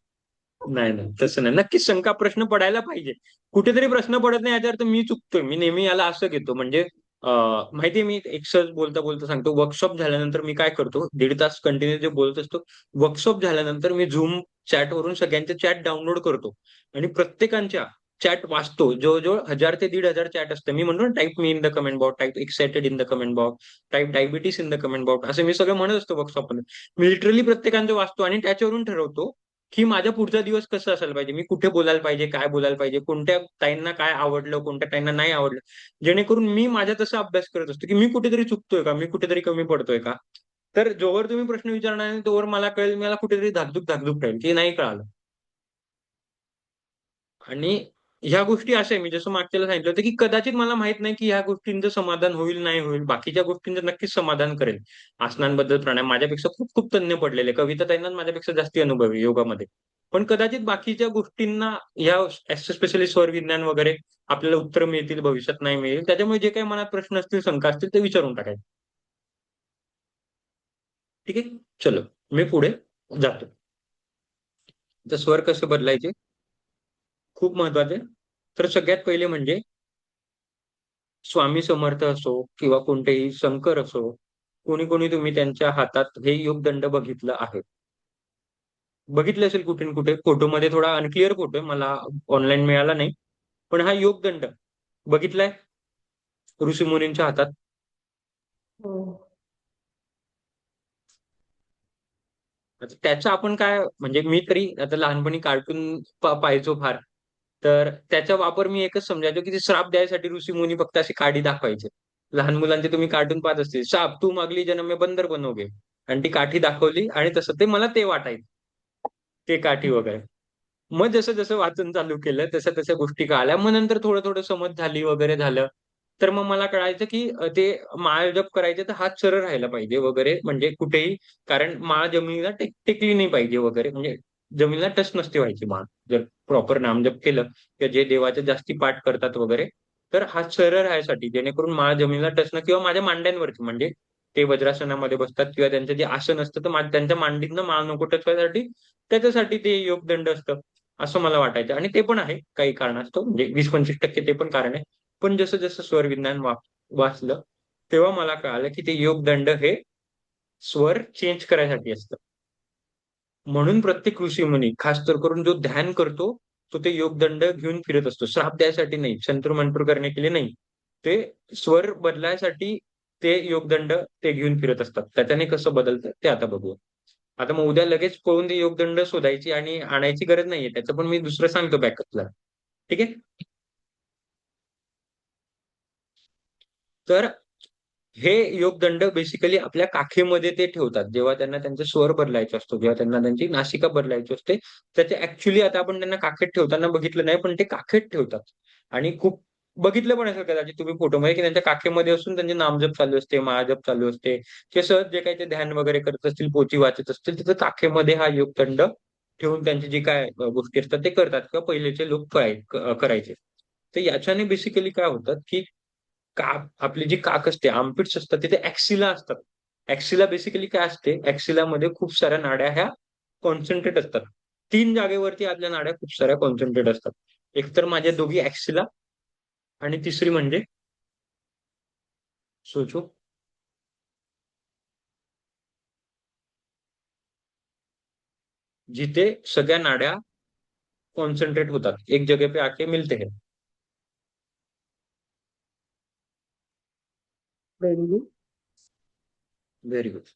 नाही नाही, तसं नाही. नक्कीच शंका प्रश्न पडायला पाहिजे. कुठेतरी प्रश्न पडत नाही याचा अर्थ मी चुकतोय. मी नेहमी याला असं घेतो, म्हणजे माहितीये, मी एक सहज बोलता बोलता सांगतो. वर्कशॉप झाल्यानंतर मी काय करतो, 1.5 तास कंटिन्यू जे बोलत असतो. वर्कशॉप झाल्यानंतर मी झूम चॅटवरून सगळ्यांचे चॅट डाउनलोड करतो आणि प्रत्येकांच्या चॅट वाचतो. जवळजवळ 1000 ते 1500 चॅट असतं. मी म्हणतो type me in the comment box, type excited in the comment box, type diabetes in the comment box, असं मी सगळं म्हणत असतो वर्कशॉपमध्ये. मी लिटरली प्रत्येकांचं वाचतो आणि त्याच्यावरून ठरवतो की माझा पुढचा दिवस कसा असायला पाहिजे, मी कुठे बोलायला पाहिजे, काय बोलायला पाहिजे, कोणत्या ताईंना काय आवडलं, कोणत्या ताईंना नाही आवडलं. जेणेकरून मी माझा तसा अभ्यास करत असतो की मी कुठेतरी चुकतोय का, मी कुठेतरी कमी पडतोय का. तर जोवर तुम्ही प्रश्न विचारणार नाही तोवर मला कळेल, मला कुठेतरी धाकधूक धाकधूक राहील की नाही कळालं. आणि ह्या गोष्टी अशा आहे, मी जसं मागच्याला सांगितलं होतं की कदाचित मला माहित नाही की ह्या गोष्टींचं समाधान होईल नाही होईल, बाकीच्या गोष्टींचं नक्कीच समाधान करेल. आसनांबद्दल, प्राणायाम माझ्यापेक्षा खूप खूप तज्ञ पडलेले, कविता ताईंना माझ्यापेक्षा जास्ती अनुभवी योगामध्ये. पण कदाचित बाकीच्या गोष्टींना या स्पेशली स्वर विज्ञान वगैरे आपल्याला उत्तर मिळतील, भविष्यात नाही मिळेल. त्याच्यामुळे जे काही मनात प्रश्न असतील, शंका असतील ते विचारून टाकायचे. ठीक आहे? चलो, मी पुढे जातो. तर स्वर कसे बदलायचे? खूप महत्वाचे. तर सगळ्यात पहिले म्हणजे स्वामी समर्थ असो किंवा कोणतेही शंकर असो, कोणी कोणी तुम्ही त्यांच्या हातात हे योगदंड बघितलं आहे. बघितले असेल कुठे ना कुठे. फोटोमध्ये थोडा अनक्लिअर फोटो आहे, मला ऑनलाईन मिळाला नाही. पण हा योगदंड बघितलाय ऋषीमुनींच्या हातात. हो. आता त्याचं आपण काय म्हणजे मी तरी आता लहानपणी कार्टून पाहायचो फार. तर त्याचा वापर मी एकच समजायचो, की ते श्राप द्यायसाठी ऋषीमुनी फक्त अशी काडी दाखवायचे. लहान मुलांचे तुम्ही कार्टून पाहत असतील, "साप तुम अगली जन्म में बंदर बनोगे." आणि ती काठी दाखवली आणि तसं ते मला ते वाटायचं. ते काठी वगैरे. मग जसं-जसं वाचन चालू केलं, तशा-तशा गोष्टी कळाल्या. मग नंतर थोडं-थोडं समज झाली वगैरे झालं. तर मग मला कळायचं, की ते माळ जप करायचे तर हात सरळ राहायला पाहिजे वगैरे म्हणजे कुठेही कारण माळ जमिनीला टेकली नाही पाहिजे वगैरे म्हणजे जमिनीला टच नसते व्हायची माळ. जर प्रॉपर नामजप केलं किंवा जे देवाचे जास्ती पाठ करतात वगैरे, तर हात सरळ राहायसाठी जेणेकरून माळ जमिनीला टच न किंवा माझ्या मांड्यांवरती म्हणजे ते वज्रासनामध्ये बसतात किंवा त्यांचं जे आसन असतं, तर त्यांच्या मांडीतनं माळ नको टच व्हायसाठी त्याच्यासाठी ते योगदंड असतं, असं मला वाटायचं आणि ते पण आहे काही कारणास्तव म्हणजे 20-25% ते पण कारण आहे. पण जसं-जसं स्वर विज्ञान वाचलं, तेव्हा मला कळालं की ते योगदंड हे स्वर चेंज करायसाठी असतं. म्हणून प्रत्येक ऋषीमुनी खास तर करून जो ध्यान करतो, तो ते योगदंड घेऊन फिरत असतो. श्राप द्यायसाठी नाही, संतूर-मंतूर करने के लिए नाही. ते स्वर बदलायसाठी ते योगदंड ते घेऊन फिरत असतात. त्याच्याने कसं बदलतं ते आता बघूया. आता मग उद्या लगेच पळून ते योगदंड शोधायची आणि आणायची गरज नाहीये. त्याचं पण मी दुसरं सांगतो बॅकअप प्लॅन. ठीक आहे? तर हे योगदंड बेसिकली आपल्या काखेमध्ये ते ठेवतात. जेव्हा त्यांना त्यांचा स्वर बदलायचा असतो, जेव्हा त्यांना त्यांची नासिका बदलायची असते, तर ते ॲक्चुअली आता आपण त्यांना काखेत ठेवताना बघितलं नाही, पण ते काखेत ठेवतात. आणि खूप बघितलं पण असेल कदाचित तुम्ही फोटोमध्ये, की त्यांच्या काखेमध्ये असून त्यांचे नामजप चालू असते, महाजप चालू असते. ते सहज जे काही ते ध्यान वगैरे करत असतील, पोथी वाचत असतील, तिथं काखेमध्ये हा योगदंड ठेवून त्यांची जी काय गोष्टी असतात ते करतात किंवा पहिलेचे लोक करायचे. तर याच्याने बेसिकली काय होतं, की आपली जी काख असते, आर्मपिट्स असतात तिथे ॲक्सिला असतात. ॲक्सिला बेसिकली काय असते, ॲक्सिलामध्ये खूप साऱ्या नाड्या ह्या कॉन्सन्ट्रेट असतात. 3 जागेवरती आपल्या नाड्या खूप साऱ्या कॉन्सन्ट्रेट असतात. एक तर माझ्या दोघी ॲक्सिला आणि तिसरी म्हणजे सोचो जिथे सगळ्या नाड्या कॉन्सन्ट्रेट होतात. एक जगह पे आके मिलते हैं. बेंबी. Very good.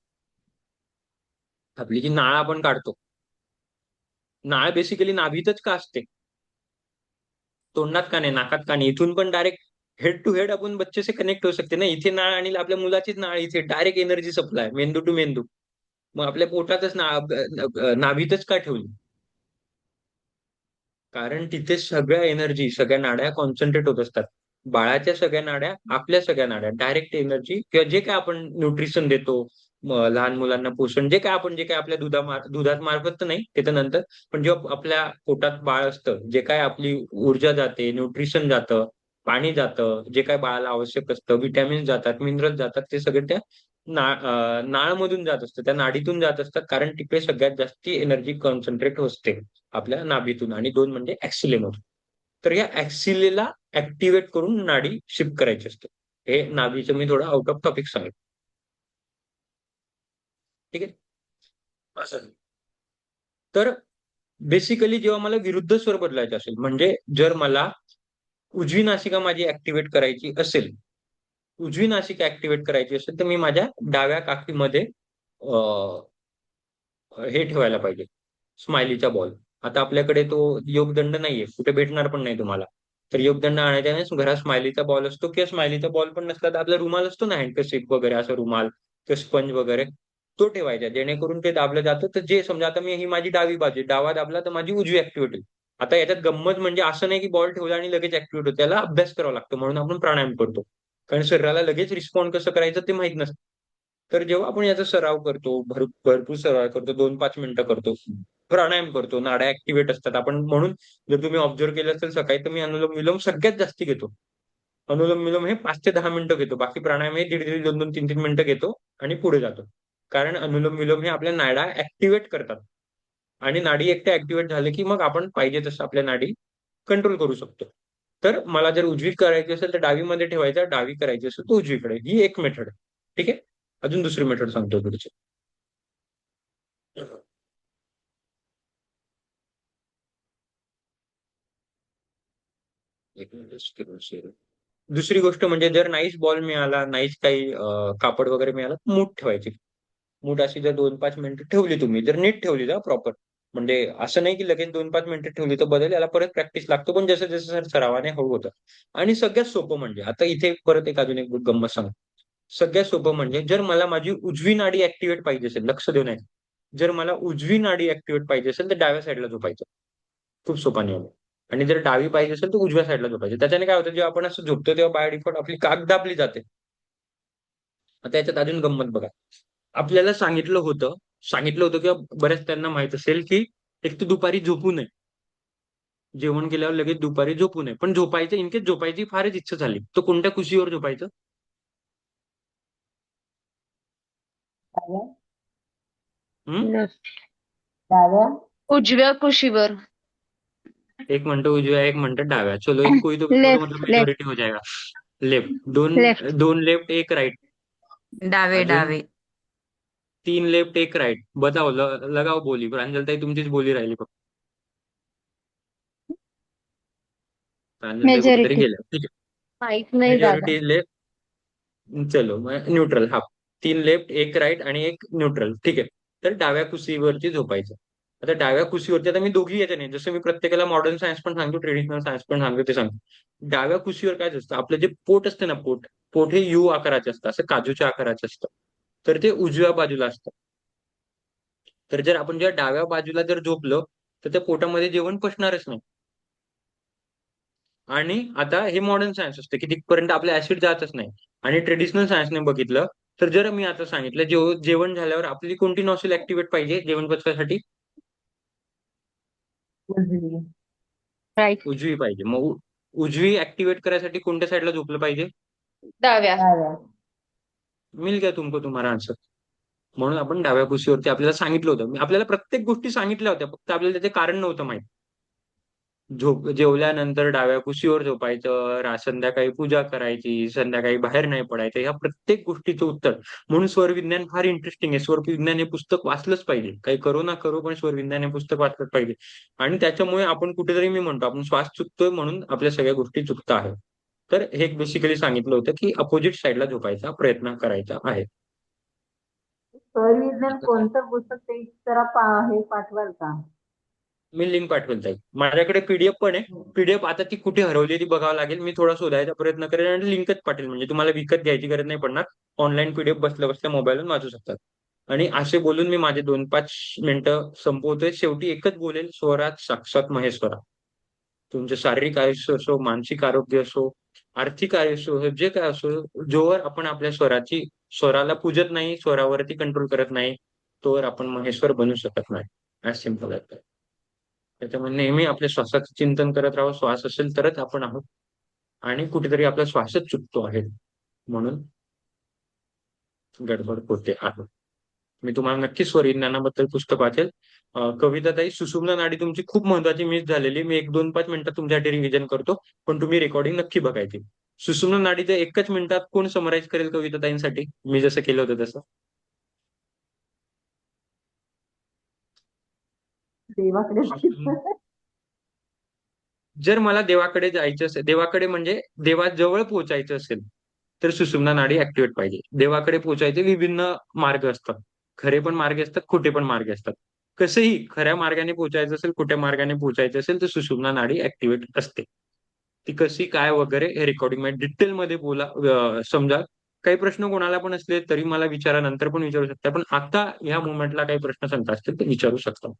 आपली जी नाळ आपण काढतो, नाळ बेसिकली नाभीतच का असते? तोंडात का नाही, नाकात का नाही? इथून पण डायरेक्ट हेड टू हेड आपण बच्चे से कनेक्ट होऊ शकते ना. इथे नाळ आणि आपल्या मुलाचीच नाळ इथे डायरेक्ट एनर्जी सप्लाय मेंदू टू मेंदू. मग आपल्या पोटातच नाभीतच का ठेवली? कारण तिथे सगळ्या एनर्जी, सगळ्या नाड्या कॉन्सन्ट्रेट होत असतात. बाळाच्या सगळ्या नाड्या, आपल्या सगळ्या नाड्या डायरेक्ट एनर्जी किंवा जे काही आपण न्यूट्रिशन देतो, लहान मुलांना पोषण जे काही आपल्या दुधात मार्फत तर नाही, ते तर नंतर. पण जेव्हा आपल्या पोटात बाळ असतं, जे काही आपली ऊर्जा जाते, न्यूट्रिशन जातं, पाणी जातं, जे काही बाळाला आवश्यक असतं, व्हिटॅमिन्स जातात, मिनरल्स जातात, ते सगळे त्या नाळमधून जात असतं, त्या नाडीतून जात असतात. कारण तिकडे सगळ्यात जास्ती एनर्जी कॉन्सन्ट्रेट असते. आपल्या नाभीतून आणि 2 म्हणजे ॲक्सिलेमधून. तर या ॲक्सिलेला ॲक्टिव्हेट करून नाडी शिफ्ट करायची असते. हे नाभीचं मी थोडं आउट ऑफ टॉपिक सांगितलं. ठीक आहे? असं. तर बेसिकली जेव्हा मला विरुद्ध स्वर बदलायचा असेल, म्हणजे जर मला उजवी नासिका माझी ॲक्टिव्हेट करायची असेल, उजवी नासिका ॲक्टिव्हेट करायची असेल, तर मी माझ्या डाव्या काखीमध्ये अ, हे ठेवायला पाहिजे, स्माइलीचा बॉल. आता आपल्याकडे तो योगदंड नाहीये, कुठे भेटणार पण नाही तुम्हाला. तर योगदंड आणायचा नाही, घरात स्माइलीचा बॉल असतो किंवा स्माइलीचा बॉल पण नसला तर आपला रुमाल असतो ना हँडकर्चीफ वगैरे असा रुमाल किंवा स्पंज वगैरे, तो ठेवायचा. जेणेकरून ते दाबलं जातं, तर जे समजा आता ही माझी डावी बाजू आहे, डावा दाबला तर माझी उजवी ॲक्टिव्हेट होईल. आता याच्यात गंमत म्हणजे असं नाही की बॉल ठेवला आणि लगेच ॲक्टिव्हेट होतो. त्याला अभ्यास करावा लागतो म्हणून आपण प्राणायाम करतो. कारण शरीराला लगेच रिस्पॉन्ड कसं करायचं ते माहीत नसतं. तर जेव्हा आपण याचा सराव करतो, भरपूर सराव करतो, 2-5 मिनिटं करतो. प्राणायाम करतो, नाड्या ऍक्टिव्हेट असतात. आपण म्हणून जर तुम्ही ऑब्झर्व केलं असेल सकाळी, तर मी अनुलोम विलोम सगळ्यात जास्ती घेतो. अनुलोम विलोम हे 5 ते 10 मिनिटं घेतो. बाकी प्राणायाम हे दीड दीड 2-2, 3-3 मिनिटं घेतो आणि पुढे जातो. कारण अनुलोम विलोम हे आपल्या नाड्या ऍक्टिव्हेट करतात. आणि नाडी एकट्या ऍक्टिव्हेट झाले की मग आपण पाहिजे तसं आपल्या नाडी कंट्रोल करू शकतो. तर मला जर उजवी करायची असेल तर डावीमध्ये ठेवायचा, डावी करायची असेल तर उजवीकडे. ही एक मेथड. ठीक आहे. अजून दुसरी मेथड सांगतो पुढची. एक मिनिट screen share. दुसरी गोष्ट म्हणजे जर नाहीच बॉल मिळाला, नाहीच काही कापड वगैरे मिळाला, मूठ ठेवायची. मूठ अशी जर 2-5 मिनिटं ठेवली तुम्ही, जर नीट ठेवली ना प्रॉपर, म्हणजे असं नाही की लगेच 2-5 मिनिटं ठेवली तर बदल, याला परत प्रॅक्टिस लागतो, पण जसं जसं सरावाने हळू होतं. आणि सगळ्यात सोपं म्हणजे आता इथे परत एक अजून एक गंमत सांग. सगळ्यात सोपं म्हणजे जर मला माझी उजवी नाडी ऍक्टिव्हेट पाहिजे असेल, लक्ष देऊ नये. जर मला उजवी नाडी ऍक्टिव्हेट पाहिजे असेल तर डाव्या साईडला झोपायचं. खूप सोपा नियम आहे. आणि जर डावी पाहिजे असेल तर उजव्या साईडला झोपायचं. त्याच्याने काय होतं, जेव्हा आपण असं झोपतो तेव्हा बाय डिफॉल्ट आपली काक दाबली जाते. आता याच्यात अजून गंमत बघा. आपल्याला सांगितलं होतं किंवा बऱ्याच त्यांना माहित असेल की एक तर दुपारी झोपू नये. जेवण केल्यावर लगेच दुपारी झोपू नये. पण झोपायचं, इन केस झोपायची फारच इच्छा झाली तर कोणत्या कुशीवर झोपायचं? डाव्या हम्म? डाव्या उजव्या कुशीवर. एक म्हणतो उजव्या, एक म्हणतो डाव्या. चलो, एक कोई तो भी बोलो, लेफ्ट मतलब लेफ्ट मेजॉरिटी हो जाएगा. लेफ्ट. दोन लेफ्ट. दोन लेफ्ट, एक राईट. डावे अजून डावे. 3 लेफ्ट, एक राईट. बताओ, लगाओ बोली. प्रांजलताई तुमचीच बोली राहिली फक्त. प्रांजलताई कुठेतरी मेजॉरिटी. गेल्या. ठीक आहे. माहित नाही दादा. Majority left. चलो, न्यूट्रल. हाफ. 3 लेफ्ट, एक राईट आणि एक न्यूट्रल. ठीक आहे. तर डाव्या कुशीवरती झोपायचं. आता डाव्या कुशीवरती, आता मी दोघी याच्या नाही, जसं मी प्रत्येकाला मॉडर्न सायन्स पण सांगतो, ट्रेडिशनल सायन्स पण सांगतो, ते सांगतो. डाव्या कुशीवर काय असतं, आपलं जे पोट असतं ना, पोट पोट हे यू आकाराचे असतं, असं काजूच्या आकाराचं असतं. तर ते उजव्या बाजूला असतं. तर जर आपण जेव्हा डाव्या बाजूला जर झोपलो तर त्या पोटामध्ये जेवण पचणारच नाही. आणि आता हे मॉडर्न सायन्स असतं की तिथपर्यंत आपलं ऍसिड जातच नाही. आणि ट्रेडिशनल सायन्सने बघितलं तर जर मी आता सांगितलं जेवण झाल्यावर आपली कोणती नॉसिल ऍक्टिव्हेट पाहिजे जेवण पचवायसाठी? उजवी राईट. उजवी पाहिजे. मग उजवी ऍक्टिव्हेट करायसाठी कोणत्या साईडला झोपलं पाहिजे? डाव्या. डाव्या मिल गया तुमको तुम्हारा आन्सर. म्हणून आपण डाव्या कुशीवरती आपल्याला सांगितलं होतं. आपल्याला प्रत्येक गोष्टी सांगितल्या होत्या, फक्त आपल्याला त्याचे कारण नव्हतं माहित. जेवल्यानंतर डाव्या कुशीवर झोपायचं, संध्याकाळी पूजा करायची, संध्याकाळी बाहेर नाही पडायचं, ह्या प्रत्येक गोष्टीचं उत्तर. म्हणून स्वरविज्ञान फार इंटरेस्टिंग आहे. स्वरविज्ञान हे पुस्तक वाचलंच पाहिजे. काही करो ना करो, पण स्वरविज्ञान हे पुस्तक वाचलंच पाहिजे. आणि त्याच्यामुळे आपण कुठेतरी, मी म्हणतो, आपण श्वास चुकतोय म्हणून आपल्या सगळ्या गोष्टी चुकता आहेत. तर हे बेसिकली सांगितलं होतं की अपोजिट साईडला झोपायचा प्रयत्न करायचा आहे. स्वरविज्ञान कोणतं पुस्तक ते जरा हे पाठवाल का? मी लिंक पाठवेल ताई. माझ्याकडे पीडीएफ पण आहे. पीडीएफ आता ती कुठे हरवली ती बघावं लागेल. मी थोडा शोधायचा प्रयत्न करेन आणि लिंकच पाठवेल, म्हणजे तुम्हाला विकत घ्यायची गरज नाही पडणार. ऑनलाईन पीडीएफ बसल्या बसल्या मोबाईलवरून वाचू शकतात. आणि असे बोलून मी माझे 2-5 मिनिटं संपवतोय. शेवटी एकच बोलेल, स्वरात साक्षात महेश्वरा. तुमचे शारीरिक आयुष्य असो, मानसिक आरोग्य असो, आर्थिक आयुष्य असो, जे काय असो, जोवर आपण आपल्या स्वराला पूजत नाही, स्वरावरती कंट्रोल करत नाही, तोवर आपण महेश्वर बनू शकत नाही. ऍज सिम्पल आहे. त्याच्यामुळे नेहमी आपल्या श्वासाचं चिंतन करत राहावं. श्वास असेल तरच आपण आहोत. आणि कुठेतरी आपला श्वासच चुकतो आहे, म्हणून गडबड होते आहे. मी तुम्हाला नक्की स्वरविज्ञानाबद्दल पुस्तक वाचेल. कविताताई, सुषुम्ना नाडी तुमची खूप महत्वाची मिस झालेली. मी 1-2-5 मिनिटात तुमच्यासाठी रिव्हिजन करतो, पण तुम्ही रेकॉर्डिंग नक्की बघायची. सुषुम्ना नाडीचं एकच मिनिटात कोण समराईज करेल कविताताईंसाठी, मी जसं केलं होतं तसं? देवाकडे सुषुम्ना. जर मला देवाकडे जायचं असेल, देवाकडे म्हणजे देवाजवळ पोहोचायचं असेल, तर सुषुम्ना नाडी ऍक्टिव्हेट पाहिजे. देवाकडे पोहोचायचे विभिन्न मार्ग असतात. खरे पण मार्ग असतात, खोटे पण मार्ग असतात. कसंही खऱ्या मार्गाने पोहोचायचं असेल, खोट्या मार्गाने पोहोचायचं असेल, तर सुषुम्ना नाडी ऍक्टिव्हेट असते. ती कशी काय वगैरे हे रेकॉर्डिंग मध्ये डिटेलमध्ये बोला, समजा. काही प्रश्न कोणाला पण असले तरी मला विचारा, नंतर पण विचारू शकता. पण आता ह्या मोमेंटला काही प्रश्न सांगता असतील तर विचारू शकता.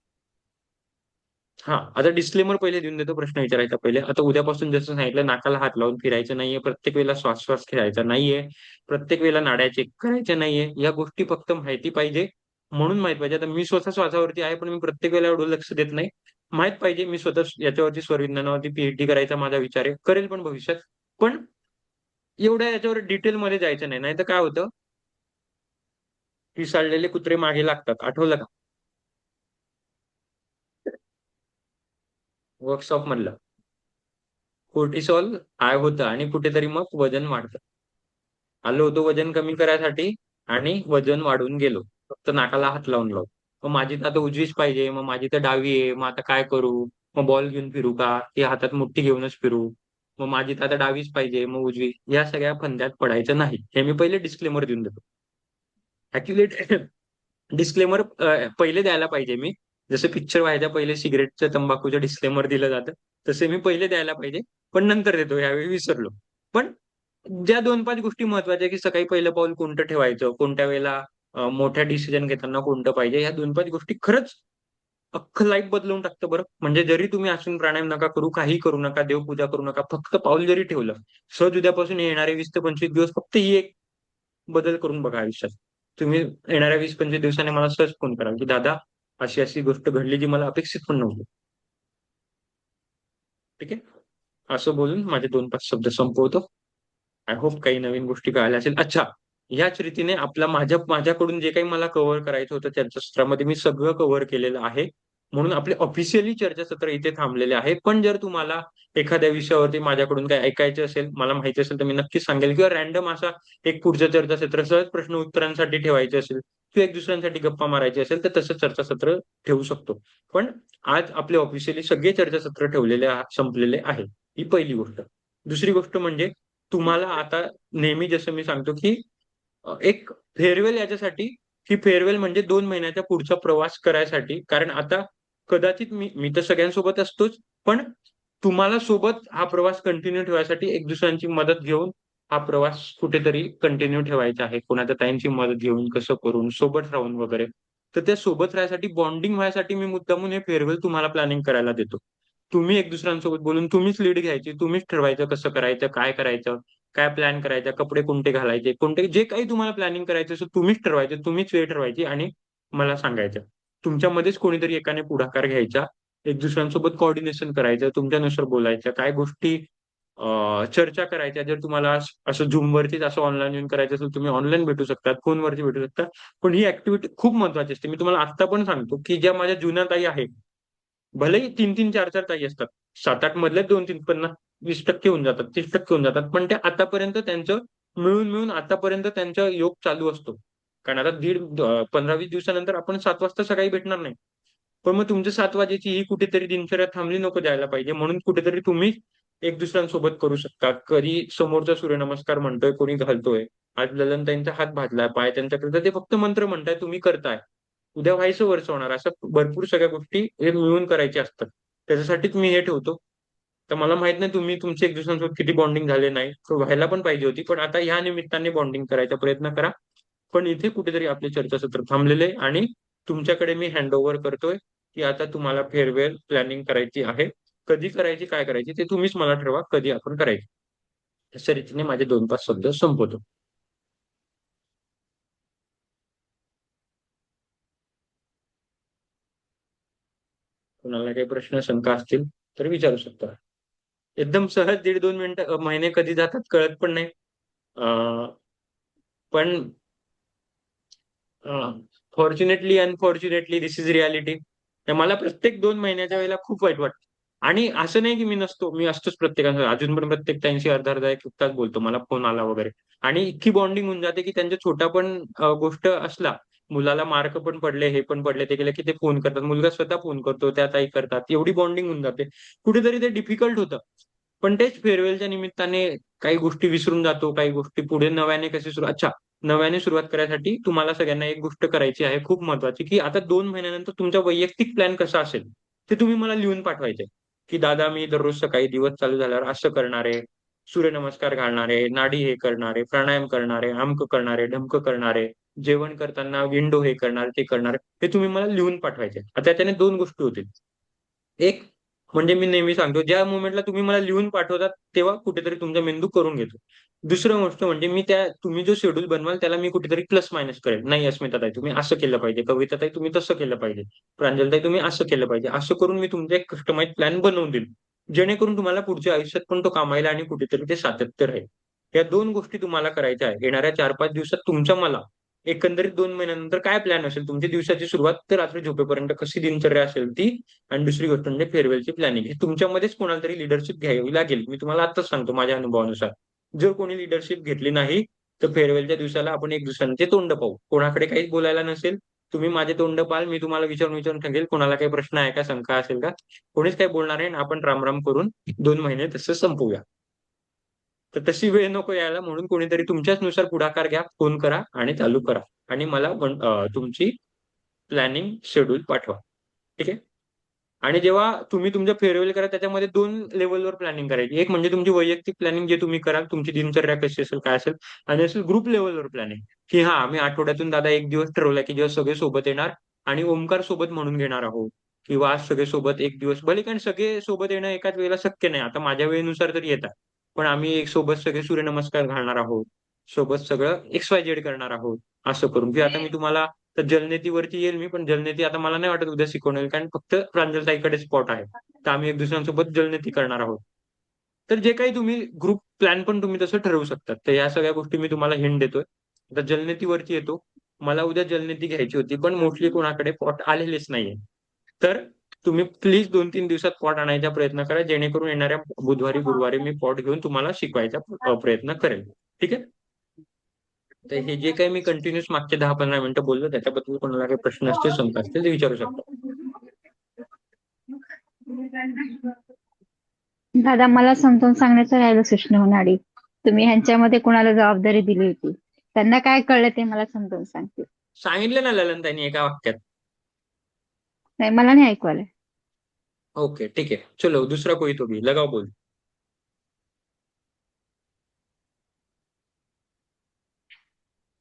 हा, आता डिस्क्लेमर पहिले देऊन देतो प्रश्न विचारायचा पहिले. आता उद्यापासून जसं सांगितलं, नाकाला हात लावून फिरायचं नाहीये, प्रत्येक वेळेला श्वास खेळायचा नाहीये, प्रत्येक वेळेला नाड्या चेक करायच्या नाहीये. या गोष्टी फक्त माहिती पाहिजे. म्हणून माहित पाहिजे. आता मी स्वतः श्वासावरती आहे, पण मी प्रत्येक वेळेला एवढं लक्ष देत नाही. माहित पाहिजे मी स्वतः याच्यावरती स्वरविज्ञानावरती पीएचडी करायचा माझा विचार आहे. करेल पण भविष्यात. पण एवढ्या याच्यावर डिटेलमध्ये जायचं नाही. नाहीतर काय होतं, पिसाळलेले कुत्रे मागे लागतात. आठवलं का? वर्कशॉप मधलं. कोर्टिसॉल हाय होतं आणि कुठेतरी मग वजन वाढतं. आलो होतो वजन कमी करायसाठी आणि वजन वाढून गेलो. फक्त नाकाला हात लावून लावून. मग माझी तर आता उजवीच पाहिजे, मग माझी तर डावी आहे. मग आता काय करू? मग बॉल घेऊन फिरू का? की हातात मुठ्ठी घेऊनच फिरू? मग माझी तर आता डावीच पाहिजे, मग उजवी. या सगळ्या फंद्यात पडायचं नाही. हे मी पहिले डिस्क्लेमर देऊन देतो. ऍक्च्युली डिस्क्लेमर पहिले द्यायला पाहिजे मी. जसं पिक्चर व्हायच्या पहिले सिगरेटचं तंबाखूचं डिस्क्लेमर दिलं जातं, तसे मी पहिले द्यायला पाहिजे. पण नंतर देतो, यावेळी विसरलो. पण ज्या 2-5 गोष्टी महत्वाच्या की सकाळी पहिलं पाऊल कोणतं ठेवायचं, कोणत्या वेळेला मोठ्या डिसिजन घेताना कोणतं पाहिजे, ह्या 2-5 गोष्टी खरंच अख्खं लाईफ बदलवून टाकतं बरं. म्हणजे जरी तुम्ही आसन प्राणायाम नका करू, काही करू नका, देवपूजा करू नका, फक्त पाऊल जरी ठेवलं, सहज उद्यापासून येणारे 20 ते 25 दिवस फक्त ही एक बदल करून बघा आयुष्यात. तुम्ही येणाऱ्या 20-25 दिवसांनी मला सहज फोन कराल, की "दादा, अशी-अशी गोष्ट घडली जी मला अपेक्षित पण नव्हती." ठीक आहे? असं बोलून माझे 2-5 शब्द संपवतो. आय होप काही नवीन गोष्टी कळाल्या असेल. अच्छा, ह्याच रीतीने माझ्याकडून जे काही मला कव्हर करायचं होतं चर्चासत्रामध्ये मी सगळं कव्हर केलेलं आहे. म्हणून आपले ऑफिशियली चर्चासत्र इथे थांबलेले आहे. पण जर तुम्हाला एखाद्या विषयावरती माझ्याकडून काही ऐकायचं असेल, मला माहिती असेल, तर मी नक्कीच सांगेल किंवा रँडम असा एक पुढचं चर्चासत्र सहज प्रश्न उत्तरांसाठी ठेवायचे असेल किंवा एक दुसऱ्यांसाठी गप्पा मारायची असेल, तर तसं चर्चासत्र ठेवू शकतो. पण आज आपले ऑफिशियली सगळे चर्चासत्र संपलेले आहे. ही पहिली गोष्ट. दुसरी गोष्ट म्हणजे तुम्हाला आता नेहमी जसं मी सांगतो, की एक फेअरवेल याच्यासाठी, की फेअरवेल म्हणजे 2 महिन्याच्या पुढचा प्रवास करायसाठी. कारण आता कदाचित मी तर सगळ्यांसोबत असतोच, पण तुम्हाला सोबत हा प्रवास कंटिन्यू ठेवायसाठी एक दुसऱ्यांची मदत घेऊन हा प्रवास कुठेतरी कंटिन्यू ठेवायचा आहे. कोणाच्या ताईंची मदत घेऊन, कसं करून, सोबत राहून वगैरे. तर त्या सोबत राहण्यासाठी, बॉन्डिंग व्हायसाठी मी मुद्दामून हे फेअरवेल तुम्हाला प्लॅनिंग करायला देतो. तुम्ही एक दुसऱ्यांसोबत बोलून तुम्हीच लीड घ्यायची, तुम्हीच ठरवायचं कसं करायचं, काय करायचं, काय प्लॅन करायचा, कपडे कोणते घालायचे, कोणते जे काही तुम्हाला प्लॅनिंग करायचं असेल तुम्हीच ठरवायचं, तुम्हीच वेळ ठरवायची आणि मला सांगायचं. तुमच्यामध्येच कोणीतरी एकाने पुढाकार घ्यायचा, एक दुसऱ्यांसोबत कोऑर्डिनेशन करायचं, तुमच्यानुसार बोलायचं, काय गोष्टी चर्चा करायच्या. जर तुम्हाला असं Zoomवरतीच असं ऑनलाईन येऊन करायचं असेल, तुम्ही ऑनलाईन भेटू शकता, फोनवरती भेटू शकता. पण ही ॲक्टिव्हिटी खूप महत्त्वाची असते. मी तुम्हाला आत्ता पण सांगतो, की ज्या माझ्या जुन्या ताई आहेत, भलेही 3-3, 4-4 ताई असतात. 7-8 मधल्या 2-3 50 20% होऊन जातात, 30% होऊन जातात. पण त्या आतापर्यंत त्यांचं मिळून-मिळून आतापर्यंत त्यांचा योग चालू असतो. कारण आता 15-20 दिवसानंतर आपण 7 वाजता सकाळी भेटणार नाही. पण मग तुमची 7 वाजेची ही कुठेतरी दिनचर्या थांबली नको जायला पाहिजे. म्हणून कुठेतरी तुम्ही एक दुसऱ्यांसोबत करू शकता. कधी समोरचा सूर्यनमस्कार म्हणतोय, कोणी घालतोय. आज ललनताईंचा हात भाजलाय, पाय त्यांच्याकडे तर ते फक्त मंत्र म्हणताय, तुम्ही करताय. उद्या व्हाईस व्हर्सा होणार. अशा भरपूर सगळ्या गोष्टी हे मिळून करायच्या असतात. त्याच्यासाठीच मी हे ठेवतो. तर मला माहीत नाही तुम्ही तुमचे एक दुसऱ्यांसोबत किती बॉन्डिंग झाले नाही. व्हायला पण पाहिजे होती. पण आता ह्या निमित्ताने बॉन्डिंग करायचा प्रयत्न करा. पण इथे कुठेतरी आपले चर्चासत्र थांबलेले आहे आणि तुमच्याकडे मी हँडओव्हर करतोय, की आता तुम्हाला फेअरवेल प्लॅनिंग करायची आहे. कधी करायची, काय करायची ते तुम्हीच मला ठरवा, कधी आपण करायची. अशा रीतीने माझे 2-5 शब्द संपवतो. कुणाला काही प्रश्न, शंका असतील तर विचारू शकता. एकदम सहज 1.5-2 मिनिटं महिने कधी जातात कळत पण नाही. अ, पण fortunately unfortunately this is reality. तर मला प्रत्येक 2 महिन्याच्या वेळेला खूप वाईट वाटतं. आणि असं नाही की मी नसतो, मी असतोच प्रत्येकासोबत. अजून पण प्रत्येक ताईंशी अर्धा-अर्धा, 1-1 तास बोलतो. मला फोन आला वगैरे. आणि इतकी बॉन्डिंग होऊन जाते, की त्यांच्या छोटा पण गोष्ट असला, मुलाला मार्क पण पडले, हे पण पडले, ते केलं की ते फोन करतात. मुलगा स्वतः फोन करतो, त्या ताई करतात. एवढी बॉन्डिंग होऊन जाते. कुठेतरी ते डिफिकल्ट होतं. पण तेच फेअरवेलच्या निमित्ताने काही गोष्टी विसरून जातो, काही गोष्टी पुढे नव्याने कशी सुरू अच्छा, नव्याने सुरुवात करायसाठी तुम्हाला सगळ्यांना एक गोष्ट करायची आहे खूप महत्त्वाची, की आता 2 महिन्यानंतर तुमचा वैयक्तिक प्लॅन कसा असेल, ते तुम्ही मला लिहून पाठवायचंय, की दादा मी दररोज सकाळी दिवस चालू झाल्यावर असं करणार आहे, सूर्यनमस्कार घालणार आहे, नाडी हे करणार आहे, प्राणायाम करणार आहे, अमकं करणार आहे, ढमकं करणार आहे, जेवण करताना विंडो हे करणार, ते करणार आहे. हे तुम्ही मला लिहून पाठवायचे. आता त्याच्याने 2 गोष्टी होतील. एक म्हणजे मी नेहमी सांगतो, ज्या मोमेंटला तुम्ही मला लिहून पाठवतात, तेव्हा कुठेतरी तुमचा मेंदू करून घेतो. दुसरं गोष्ट म्हणजे मी तुम्ही जो शेड्यूल बनवाल त्याला मी कुठेतरी प्लस मायनस करेल. नाही अस्मिताताई तुम्ही असं केलं पाहिजे, कविताताई तुम्ही तसं केलं पाहिजे, प्रांजलताई तुम्ही असं केलं पाहिजे. असं करून मी तुमचा एक कस्टमाइज प्लॅन बनवून देईल. जेणेकरून तुम्हाला पुढच्या आयुष्यात पण तो कामाला येईल आणि कुठेतरी ते सातत्य राहील. या 2 गोष्टी तुम्हाला करायच्या आहे. येणाऱ्या 4-5 दिवसात तुमच्या मला एकंदरीत 2 महिन्यानंतर काय प्लॅन असेल, तुमची दिवसाची सुरुवात ते रात्री झोपेपर्यंत कशी दिनचर्या असेल ती, आणि दुसरी गोष्ट म्हणजे फेअरवेलची प्लॅनिंग. हे तुमच्यामध्येच कोणाला तरी लिडरशिप घ्यावी लागेल. मी तुम्हाला आत्ताच सांगतो माझ्या अनुभवानुसार. जर कोणी लिडरशिप घेतली नाही, तर फेअरवेलच्या दिवसाला आपण एक दुसऱ्यांचे तोंड पाहू. कोणाकडे काहीच बोलायला नसेल, तुम्ही माझे तोंड पाहाल, मी तुम्हाला विचारून विचारून सांगेल, कोणाला काही प्रश्न आहे का, शंका असेल का? कोणीच काही बोलणार नाही आणि आपण रामराम करून 2 महिने तसं संपवूया. तर तशी वेळ नको यायला, म्हणून कोणीतरी तुमच्याच नुसार पुढाकार घ्या, फोन करा आणि चालू करा आणि मला तुमची प्लॅनिंग शेड्यूल पाठवा. ठीक आहे? आणि जेव्हा तुम्ही तुमचं फेअरवेल करा त्याच्यामध्ये 2 लेव्हलवर प्लॅनिंग करायची. एक म्हणजे तुमची वैयक्तिक प्लॅनिंग जे तुम्ही कराल, तुमची दिनचर्या कशी असेल, काय असेल, आणि असेल ग्रुप लेव्हलवर प्लॅनिंग, की हां, आम्ही आठवड्यातून दादा 1 दिवस ठरवलाय, की जेव्हा सगळे सोबत येणार आणि ओमकार सोबत म्हणून घेणार आहोत, किंवा आज सगळे सोबत 1 दिवस भले, कारण सगळे सोबत येणं एकाच वेळेला शक्य नाही. आता माझ्या वेळेनुसार तरी येतात. पण आम्ही एक सोबत सगळे सूर्यनमस्कार घालणार आहोत. सोबत सगळं XYZ करणार आहोत. असं करून, की आता मी तुम्हाला तर जलनेतीवरती येईल मी, पण जलनेती आता मला नाही वाटत उद्या शिकवणार, कारण फक्त प्रांजलताईकडे स्पॉट आहे. तर आम्ही एक दुसऱ्यांसोबत जलनेती करणार आहोत. तर जे काही तुम्ही ग्रुप प्लॅन पण तुम्ही तसं ठरवू शकतात. तर या सगळ्या गोष्टी मी तुम्हाला हिंट देतोय. आता जलनेतीवरती येतो. मला उद्या जलनेती घ्यायची होती, पण मोस्टली कोणाकडे पॉट आलेलेच नाहीये. तर तुम्ही प्लीज 2-3 दिवसात पॉट आणायचा प्रयत्न करा, जेणेकरून येणाऱ्या बुधवारी, गुरुवारी मी पॉट घेऊन तुम्हाला शिकवायचा प्रयत्न करेल. ठीक आहे? तर हे जे काही मी कंटिन्यूअस मागचे 10-15 मिनिटं बोललो, त्याच्याबद्दल कोणाला काही प्रश्न असतील, शंका असतील, ते विचारू शकता. दादा, मला समजावून सांगण्याचं राहिलं सूक्ष्म नाडी. तुम्ही ह्यांच्यामध्ये कोणाला जबाबदारी दिली होती, त्यांना काय कळलं ते मला समजावून सांगते. सांगितलं ना ललनताईंनी एका वाक्यात. नाही, मला नाही ऐकू आलं. ओके, ठीक है, चलो दूसरा कोई तो भी लगाओ बोल.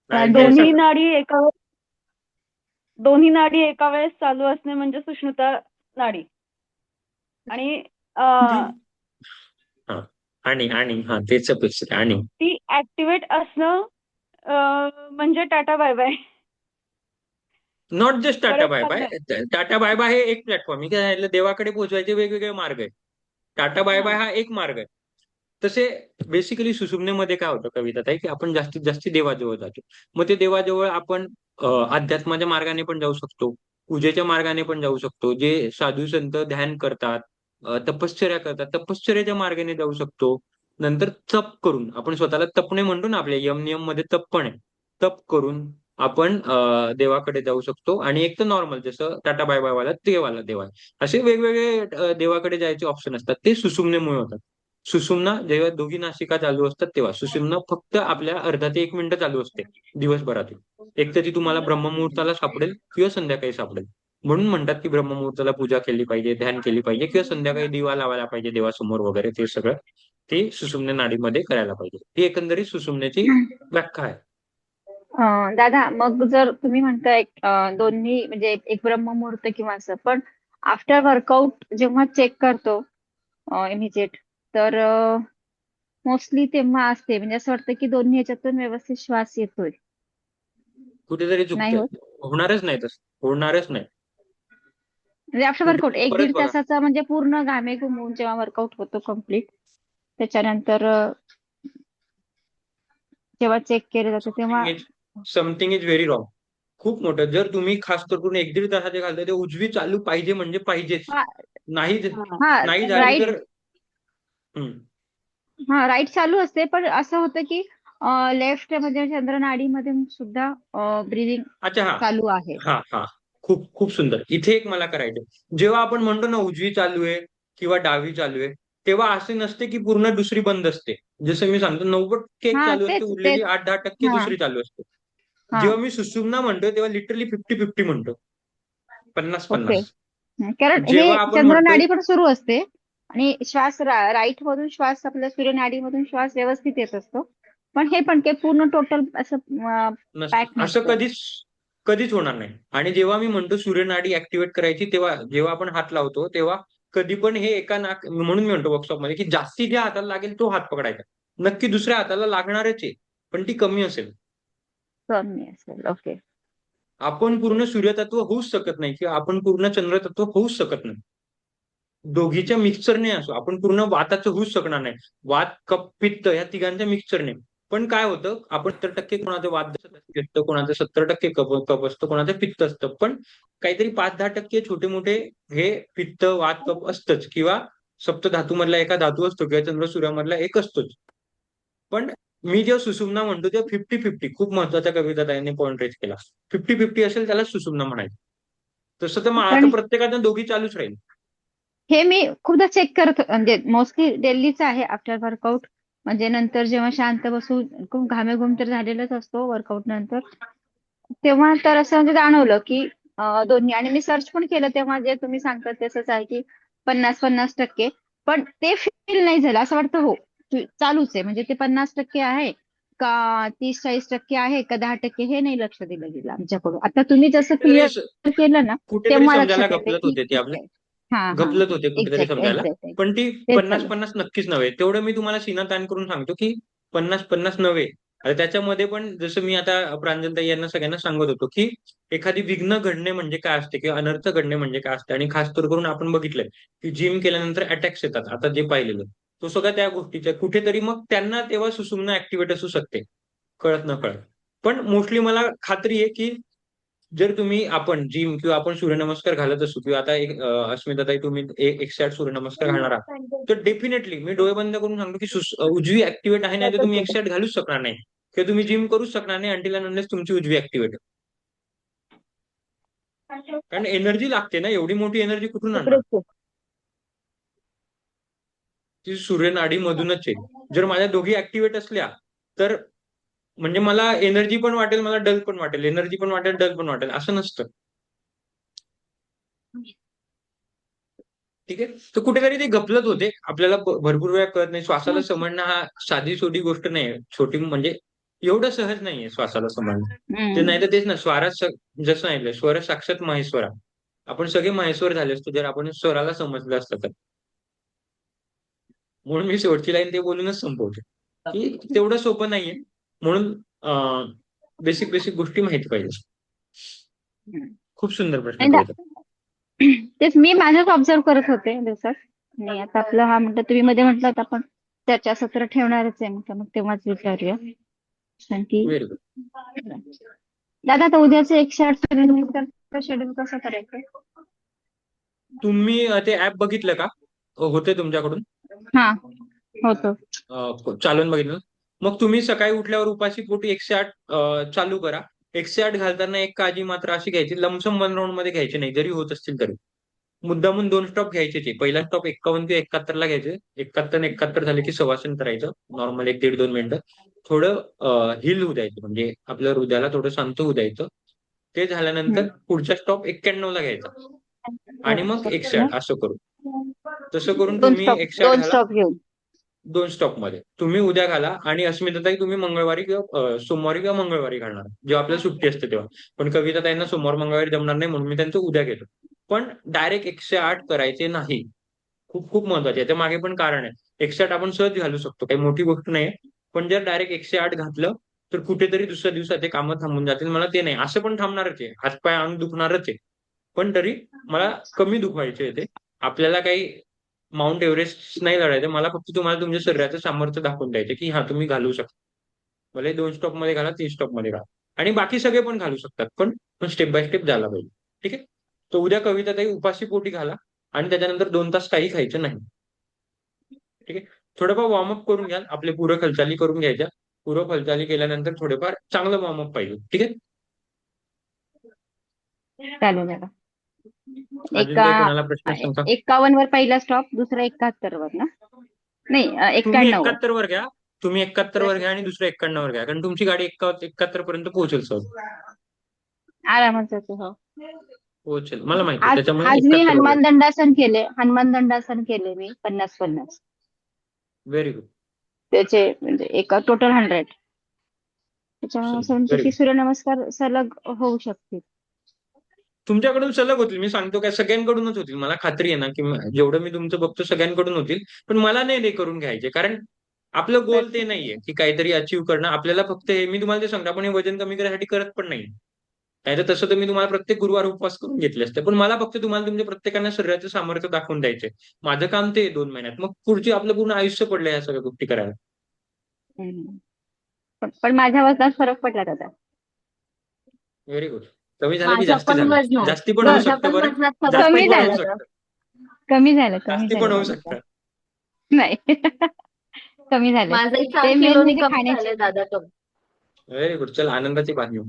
राइट जैसा दोन्ही नाडी एका वेळेस चालू असणे म्हणजे सुष्णुता नाडी. आणि हा, आणि हा तेच अपेक्षित आहे. आणि ती ऍक्टिव्हेट असणं म्हणजे tata bye bye. Not just tata bye परत बाय. टाटा बाय बाय हे एक प्लॅटफॉर्म. मी काय सांगितलं, देवाकडे पोहोचवायचे वेगवेगळे मार्ग आहेत. टाटा बाय बाय हा. हा एक मार्ग आहे. तसे बेसिकली सुषुम्नेमध्ये काय होतं कविताताई, की आपण जास्तीत जास्त देवाजवळ जातो. मग ते देवाजवळ आपण अध्यात्माच्या मार्गाने पण जाऊ शकतो, पूजेच्या मार्गाने पण जाऊ शकतो. जे साधू संत ध्यान करतात, तपश्चर्या करतात, तपश्चर्याच्या मार्गाने जाऊ शकतो. नंतर तप करून, आपण स्वतःला तपणे म्हणतो ना, आपल्या यम नियम मध्ये तप पण आहे. तप करून आपण देवाकडे जाऊ शकतो. आणि एक तर नॉर्मल जसं टाटा बाय बाय वाला देवाला देवा, असे वेगवेगळे देवाकडे जायचे ऑप्शन असतात. ते सुषुम्नेमुळे होतात. सुषुम्ना जेव्हा दोघी नासिका चालू असतात तेव्हा. सुषुम्ना फक्त आपल्या अर्धा ते 1 मिनिटं चालू असते दिवसभरातून. एक तर ती तुम्हाला ब्रह्ममुहूर्ताला सापडेल किंवा संध्याकाळी सापडेल. म्हणून म्हणतात की ब्रह्ममुहूर्ताला पूजा केली पाहिजे, ध्यान केली पाहिजे, किंवा संध्याकाळी दिवा लावायला पाहिजे देवासमोर वगैरे. ते सगळं ते सुषुम्ना नाडीमध्ये करायला पाहिजे. ही एकंदरीत सुषुम्नेची व्याख्या आहे. दादा, मग जर तुम्ही म्हणताय दोन्ही म्हणजे एक ब्रह्ममुहूर्त किंवा असं, पण आफ्टर वर्कआउट जेव्हा चेक करतो इमिजिएट, तर मोस्टली तेव्हा असते, म्हणजे असं वाटतं की दोन्ही ह्याच्यातून व्यवस्थित श्वास येतोय. कुठेतरी नाही चुकतंय. होत? होणारच नाही तसं, होणारच नाही. म्हणजे आफ्टर वर्कआउट कुठे एक परत दीड बघा. तासाचा म्हणजे पूर्ण घामे घुमवून जेव्हा वर्कआउट होतो कम्प्लीट, त्याच्यानंतर जेव्हा चेक केलं जातं तेव्हा समथिंग इज व्हेरी रॉंग. खूप मोठं. जर तुम्ही खास करून 1-1.5 तासाचे घालताय, ते उजवी चालू पाहिजे म्हणजे पाहिजेच. हा नाही हा नाही झाली राईट तर हम्म. हा राईट चालू असते, पण असं होतं की लेफ्ट म्हणजे चंद्र नाडीमध्ये सुद्धा ब्रिदिंग अच्छा, हा चालू आहे. हा हा खूप खूप सुंदर. इथे एक मला करायचं, जेव्हा आपण म्हणतो ना उजवी चालू आहे किंवा डावी चालू आहे, तेव्हा असे नसते की पूर्ण दुसरी बंद असते. जसं मी सांगतो 90% एक हा चालू असते, तेच उरलेली तेच 8-10% हा दुसरी चालू असते. हा जेव्हा मी सुषुम्ना म्हणतोय तेव्हा लिटरली 50-50 म्हणतो. ओके. 50-50. कारण हे जेव्हा आपण चंद्र म्हणतोय नाडी पण सुरू असते आणि श्वास राईट मधून श्वास आपल्या सूर्य नाडीमधून श्वास व्यवस्थित येत असतो, पण हे पण काही पूर्ण टोटल असं पॅक असं नसतं. कधीच कधीच होणार नाही. आणि जेव्हा मी म्हणतो सूर्यनाडी ऍक्टिव्हेट करायची, तेव्हा जेव्हा आपण हात लावतो तेव्हा कधी पण हे एका नाक म्हणून मी म्हणतो वर्कशॉपमध्ये की जास्ती ज्या हाताला लागेल तो हात पकडायचा. नक्की दुसऱ्या हाताला लागणारच आहे, पण ती कमी असेल. कमी असेल. ओके. आपण पूर्ण सूर्यतत्व होऊच शकत नाही किंवा आपण पूर्ण चंद्रतत्व होऊच शकत नाही. दोघीच्या मिक्सरने असो, आपण पूर्ण वाताचं होऊच शकणार नाही. वात, कफ, पित्त या तिघांच्या मिक्सरने. पण काय होतं, आपण 70% कोणाचं वात असतं, कोणाचं 70% कफ असतं, कोणाचं पित्त असतं. पण काहीतरी 5-10% छोटे मोठे हे पित्त, वात, कफ असतंच किंवा सप्तधातूमधला एका धातू असतो किंवा चंद्र सूर्यामधला एक असतोच. पण मी जेव्हा सुषुम्ना म्हणतो तेव्हा 50-50 खूप महत्वाच्या कविता त्यांनी पॉईंट रेज केला. 50-50 असेल त्याला सुषुम्ना म्हणायचं. तसं तर आता पण प्रत्येकाचं दोघी चालूच राहील. हे मी खूपदा चेक करत म्हणजे मोस्टली डेलीच आहे आफ्टर वर्कआउट. म्हणजे नंतर जेव्हा शांत बसून खूप घामेघूम तर झालेलाच असतो वर्कआउट नंतर, तेव्हा तर असं म्हणजे जाणवलं की दोन्ही. आणि मी सर्च पण केलं तेव्हा जे तुम्ही सांगता तसंच आहे की 50-50%. पण ते फील नाही झालं. असं वाटतं हो चालूच आहे, म्हणजे ते 50% आहे का 30-40% आहे का 10% हे नाही लक्ष दिलं गेलं आमच्याकडून. आता तुम्ही जसं कुठेतरी क्लिअर केलं ना कुठेतरी तेव्हा समजायला लक्षात येते गपलत की होते ते आपले. ठीक आहे. हा हा. गपलत होते कुठेतरी एक्झॅक्ट समजायला. एक्झॅक्ट पण ती तेच झालं. 50-50 नक्कीच नव्हे. तेवढं मी तुम्हाला सीनातान करून सांगतो की 50-50 नव्हे. आणि त्याच्यामध्ये पण जसं मी आता प्रांजलताई यांना सगळ्यांना सांगत होतो की एखादी विघ्न घडणे म्हणजे काय असते किंवा अनर्थ घडणे म्हणजे काय असते. आणि खास करून आपण बघितलंय की जिम केल्यानंतर अटॅक्स येतात. आता जे पाहिलेलं तो सगळं त्या गोष्टीच्या कुठेतरी मग त्यांना तेव्हा सुषुम्ना ऍक्टिव्हेट असू शकते, कळत न कळत. पण मोस्टली मला खात्री आहे की जर तुम्ही आपण जिम किंवा आपण सूर्यनमस्कार घालत असू किंवा आता एक अस्मिताताई तुम्ही 108 सूर्यनमस्कार घालणार आहात, तर डेफिनेटली मी डोळे बंद करून सांगतो की उजवी ऍक्टिव्हेट आहे, नाही तर तुम्ही 108 घालूच शकणार नाही किंवा तुम्ही जिम करूच शकणार नाही अंटिल अँड अनलेस तुमची उजवी ऍक्टिव्हेट. कारण एनर्जी लागते ना, एवढी मोठी एनर्जी कुठून आणणार? ती सूर्यनाडी मधूनच येईल. जर माझ्या दोघी ऍक्टिव्हेट असल्या तर म्हणजे मला एनर्जी पण वाटेल, मला डल पण वाटेल, एनर्जी पण वाटेल, डल पण वाटेल, असं नसतं. ठीक आहे. तर कुठेतरी ते गपलत होते. आपल्याला भरपूर वेळा कळत नाही. श्वासाला समजणं हा साधी सोडी गोष्ट नाही. छोटी म्हणजे एवढं सहज नाहीये श्वासाला समजणं. ते नाही तर तेच ना, जसं सांगितलं, स्वर साक्षात महेश्वरा. आपण सगळे महेश्वर झाले असतो जर आपण स्वराला समजलं असतं तर. म्हणून मी शेवटची लाईन ते बोलूनच संपवते की तेवढं सोपं नाहीये. म्हणून बेसिक बेसिक गोष्टी माहिती पाहिजे. खूप सुंदर प्रश्न आणि कविता. तेच मी माझंच ऑब्झर्व करत होते दिवसात. आणि आता आपलं हा म्हटलं तुम्ही मध्ये म्हटलं होतं आपण चर्चासत्र ठेवणारच आहे, मग तेव्हाच विचारूया. कारण की व्हेरी गुड. दादा आता उद्याचं 108 शेड्यूल कसं करायचं? तुम्ही ते ऍप बघितलं का? होते तुमच्याकडून? हा होतो. चालून बघितलं. मग तुम्ही सकाळी उठल्यावर उपाशी पोटी 108 चालू करा. 108 घालताना एक काळजी मात्र अशी घ्यायची, लमसम 1 राऊंड मध्ये घ्यायची नाही, जरी होत असतील तरी. मुद्दामून 2 स्टॉप घ्यायचे. पहिला स्टॉप 51 किंवा 71 ला घ्यायचे. 71 झाले की सवासन करायचं. नॉर्मल 1-1.5-2 मिनिटं. थोडं हिल होऊ द्यायचं, म्हणजे आपल्या हृदयाला थोडं शांत होऊ द्यायचं. ते झाल्यानंतर पुढचा स्टॉप 91 ला घ्यायचा आणि मग 108 असं करू. तसं करून तुम्ही 108 दोन घाला. स्टॉप घेऊन 2 स्टॉप मध्ये तुम्ही उद्या घाला. आणि अस्मिताताई तुम्ही मंगळवारी किंवा सोमवारी किंवा मंगळवारी घालणार जेव्हा आपल्याला सुट्टी असते तेव्हा. पण कविताताईंना सोमवार मंगळवारी जमणार नाही म्हणून मी त्यांचं उद्या घेतो. पण डायरेक्ट 108 करायचे नाही. खूप खूप महत्वाचे आहे. त्या मागे पण कारण आहे. 108 आपण सहज घालू शकतो, काही मोठी गोष्ट नाही. पण जर डायरेक्ट 108 घातलं तर कुठेतरी दुसऱ्या दिवसात ते कामं थांबून जातील. मला ते नाही, असं पण थांबणारच आहे, हातपाय अंग दुखणारच आहे. पण तरी मला कमी दुखवायचे आहे ते. आपल्याला काही माउंट एव्हरेस्ट नाही लढायचं. मला फक्त तुम्हाला तुमच्या शरीराचं सामर्थ्य दाखवून द्यायचं की हा तुम्ही घालू शकता. भले 2 स्टॉप मध्ये घाला, 3 स्टॉप मध्ये घाला. आणि बाकी सगळे पण घालू शकतात, पण स्टेप बाय स्टेप झाला पाहिजे. ठीक आहे. तर उद्या कविताताई उपाशी पोटी घाला आणि त्याच्यानंतर 2 तास काही खायचं नाही. ठीक आहे. थोडंफार वॉर्मअप करून घ्या. आपले पुरं हालचाली करून घ्यायच्या. पुरं हालचाली केल्यानंतर थोडेफार चांगलं वॉर्मअप पाहिजे. ठीक आहे. चालू झाला. अजून काही कोणाला प्रश्न शंका? 51 वर पहिला स्टॉप, दुसरा 71 वर ना? नाही तुम्ही 91 वर. 71 वर घ्या. तुम्ही 71 वर घ्या आणि दुसरं 91 वर घ्या, कारण तुमची गाडी 71 पर्यंत पोहोचेल सहज. आरामात जातो. हो. पोहोचेल, मला माहिती आहे. आज त्याच्यामुळे आज मी 71 वर हनुमान घ्या. दंडासन केले. मी 50-50. Very good. त्याचे म्हणजे एका टोटल 100. त्याच्यामुळे असं म्हणतो व्हेरी की गुड. सूर्यनमस्कार सलग होऊ शकतील. तुमच्याकडून सलग होतील, मी सांगतो काय, सगळ्यांकडूनच होतील, मला खात्री आहे ना की जेवढं मी तुमचं बघतो सगळ्यांकडून होतील. पण मला नाही ते करून घ्यायचे, कारण आपलं गोल ते नाहीये की काहीतरी अचीव्ह करणं. आपल्याला फक्त हे, मी तुम्हाला ते सांगतो, आपण हे वजन कमी करण्यासाठी करत पण नाही. नाहीतर तसं तर मी तुम्हाला प्रत्येक गुरुवार उपवास करून घेतले असते. पण मला फक्त तुम्हाला तुमच्या प्रत्येकाने शरीराचं सामर्थ्य दाखवून द्यायचंय. माझं काम ते 2 महिन्यात, मग पुढची आपलं पूर्ण आयुष्य पडलं या सगळ्या गोष्टी करायला. हम्म. पण माझ्या वजनात फरक पडला दादा. Very good. कमी झालं की माझ्या जास्ती पण झालं, वजनात जास्ती पण होऊ माझ्या शकतं पण बरं. वजनात फरक जास्ती कमी पण पडला होऊ झालं दादा. शकतं, कमी जास्ती झालं पण होऊ दादा. शकतं. नाही कमी झालंय. माझंही ते 4 मेन किलोनी म्हणजे कमी खाण्याची. झालंय दादा कमी. Very good. चल, आनंदाची बातमी.